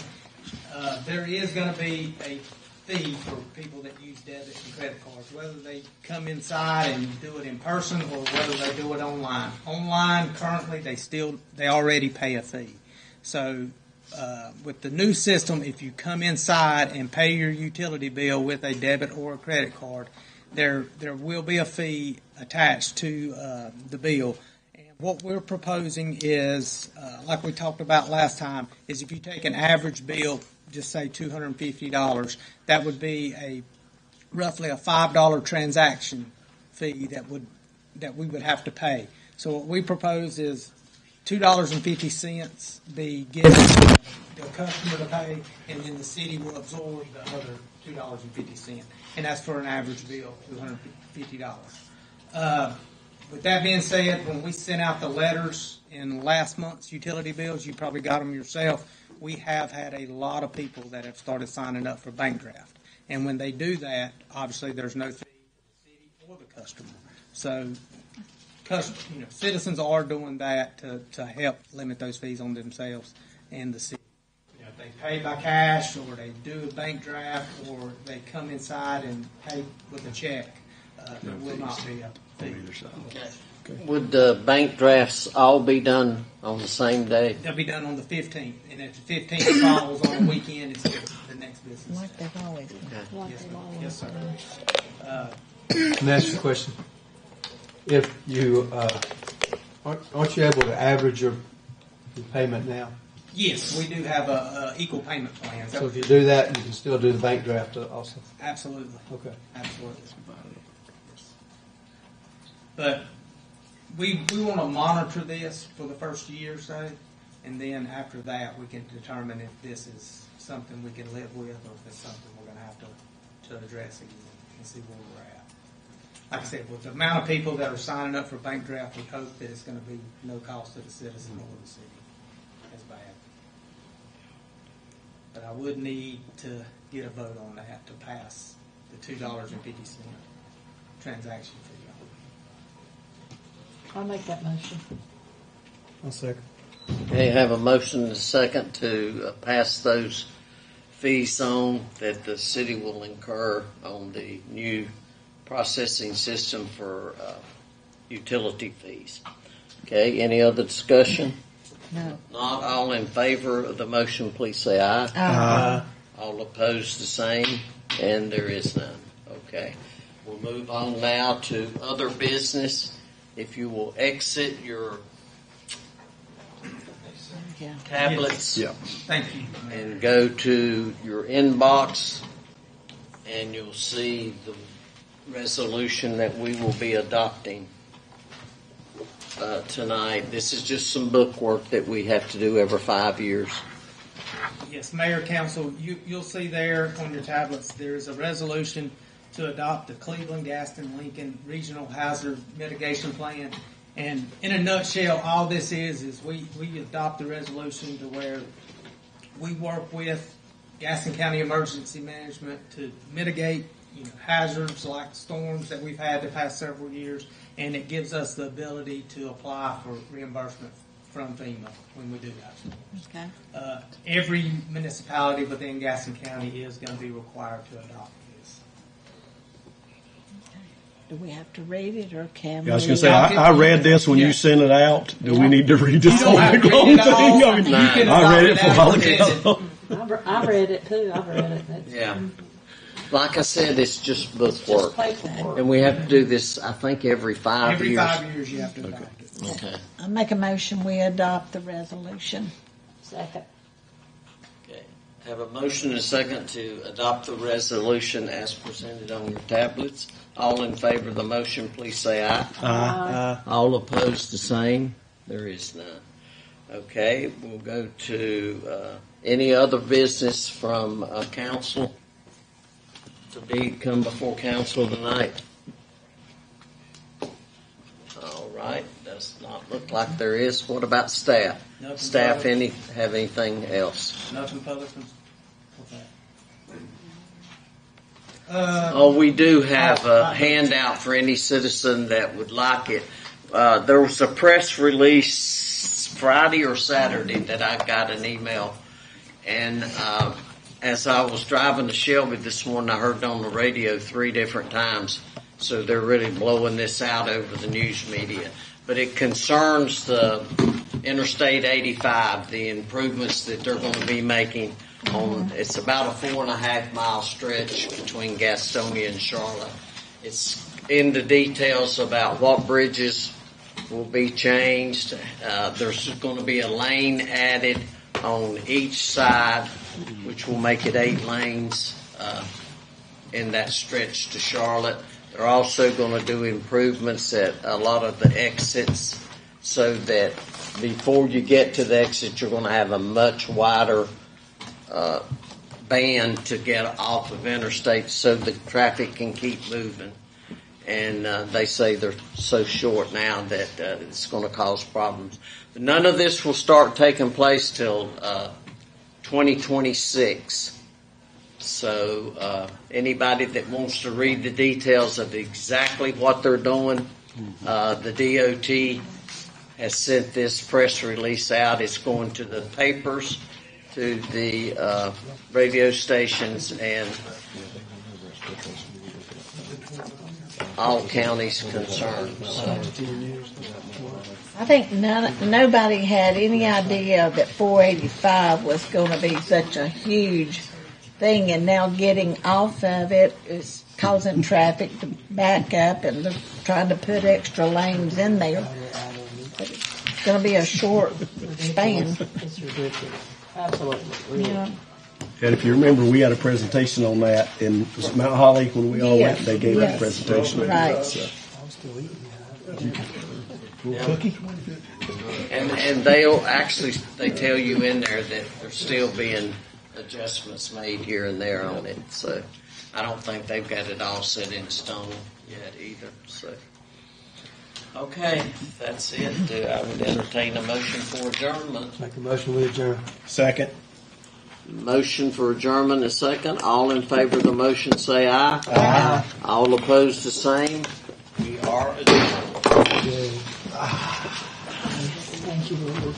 there is going to be a fee for people that use debit and credit cards, whether they come inside and do it in person or whether they do it online. Online, currently, they already pay a fee. So with the new system, if you come inside and pay your utility bill with a debit or a credit card, there will be a fee attached to the bill. And what we're proposing is, like we talked about last time, is if you take an average bill, just say $250, that would be roughly a $5 transaction fee that we would have to pay. So what we propose is $2.50 be given to the customer to pay, and then the city will absorb the other $2.50, and that's for an average bill, $250. With that being said, when we sent out the letters in last month's utility bills, you probably got them yourself, we have had a lot of people that have started signing up for bank draft. And when they do that, obviously there's no fee for the city or the customer. So, citizens are doing that to help limit those fees on themselves and the city. If they pay by cash, or they do a bank draft, or they come inside and pay with a check, there will not be a fee. Would the bank drafts all be done on the same day? They'll be done on the 15th, and if the 15th falls on a weekend, it's the next business Like day. they've always done. Yes, sir. Can I ask you a question? If you, aren't you able to average your payment now? Yes, we do have a equal payment plan. So if you do that, you can still do the bank draft also? Absolutely. Okay. Absolutely. But we want to monitor this for the first year or so, and then after that, we can determine if this is something we can live with, or if it's something we're going to have to address again and see where we're at. Like I said, with the amount of people that are signing up for bank draft, we hope that it's going to be no cost to the citizen or the city as bad. But I would need to get a vote on that to pass the $2.50 transaction fee. I'll make that motion. I'll second. Okay, have a motion and a second to pass those fees on that the city will incur on the new processing system for utility fees. Okay, any other discussion? No. Not all in favor of the motion, please say aye. Aye. All opposed, the same, and there is none. Okay, we'll move on now to other business. If you will exit your tablets, Thank you. and go to your inbox, and you'll see the resolution that we will be adopting tonight. This is just some bookwork that we have to do every 5 years. Yes, Mayor, Council, you'll see there on your tablets, there is a resolution to adopt the Cleveland, Gaston, Lincoln Regional Hazard Mitigation Plan. And in a nutshell, all this is we adopt the resolution to where we work with Gaston County Emergency Management to mitigate hazards like storms that we've had the past several years, and it gives us the ability to apply for reimbursement from FEMA when we do have storms. Okay. Every municipality within Gaston County is going to be required to adopt this. Do we have to read it, or can we? I was going to say, I read this when you sent it out. Do we need to read this You don't whole have to big long read it thing? all. I mean, You can I read it adopt a while it as ago. I read it too. I've read it. Yeah. Like I said, it's just bookwork. Just paperwork. And we have to do this, I think, every 5 Every years. 5 years you have to adopt it. Okay. I make a motion we adopt the resolution. Second. Okay. Have a motion and a second to adopt the resolution as presented on your tablets. All in favor of the motion, please say aye. Aye. All opposed, the same. There is none. Okay, we'll go to any other business from council to come before council tonight. All right, does not look like there is. What about staff? Nothing Staff, public. have anything else? Nothing public. We do have a handout for any citizen that would like it. There was a press release Friday or Saturday that I got an email, and as I was driving to Shelby this morning, I heard it on the radio 3 different times. So they're really blowing this out over the news media. But it concerns the Interstate 85, the improvements that they're going to be making on, it's about a 4.5 mile stretch between Gastonia and Charlotte. It's in the details about what bridges will be changed. There's going to be a lane added on each side, which will make it 8 lanes in that stretch to Charlotte. They're also going to do improvements at a lot of the exits so that before you get to the exit, you're going to have a much wider band to get off of interstate so the traffic can keep moving. And they say they're so short now that it's going to cause problems. But none of this will start taking place till 2026. So anybody that wants to read the details of exactly what they're doing, the DOT has sent this press release out. It's going to the papers, to the radio stations, and all counties concerned. So. I think nobody had any idea that 485 was going to be such a huge thing, and now getting off of it is causing traffic to back up, and they're trying to put extra lanes in there. But it's going to be a short span. It's ridiculous. Absolutely. Yeah. And if you remember, we had a presentation on that in Mount Holly when we all went. Yes, They gave us a yes, presentation. right. So. Cookie? And they'll actually, they tell you in there that there's still being adjustments made here and there on it. So I don't think they've got it all set in stone yet either. So, okay, that's it. I would entertain a motion for adjournment. Make a motion, we adjourn. Second. Motion for adjournment is second. All in favor of the motion say aye. Aye. All opposed the same. We are adjourned. Thank you, Lord.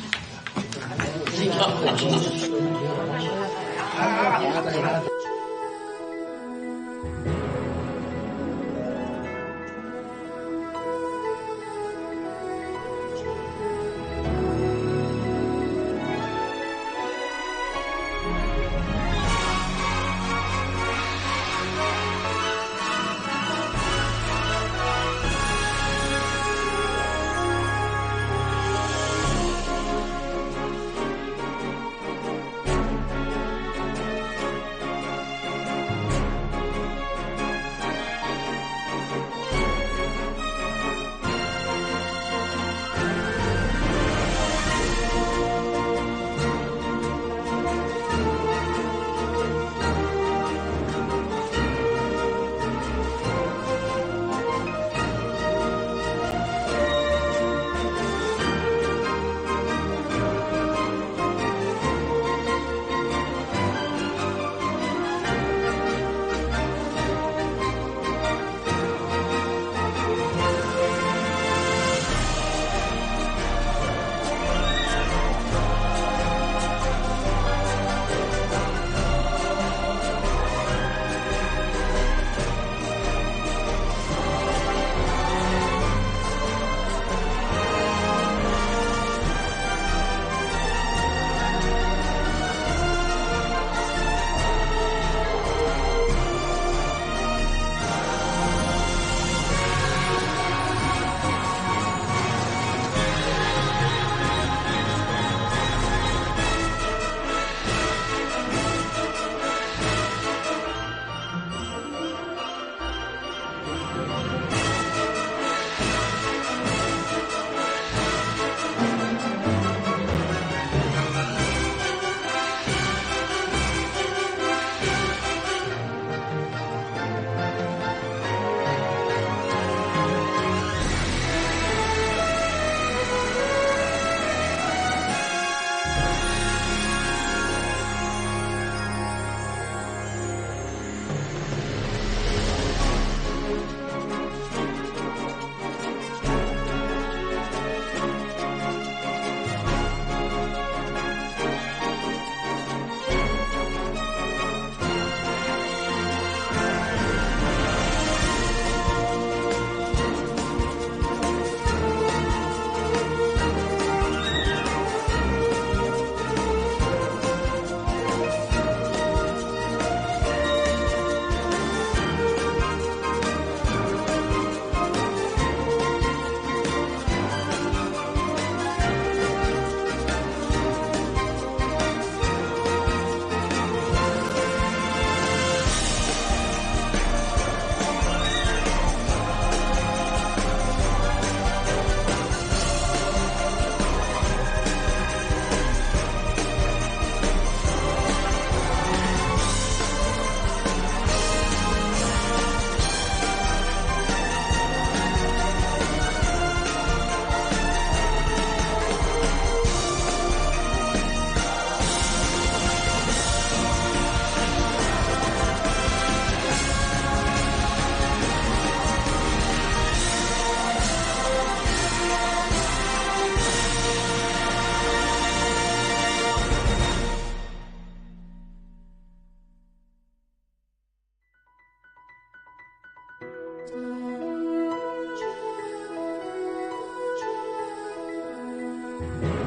Amen.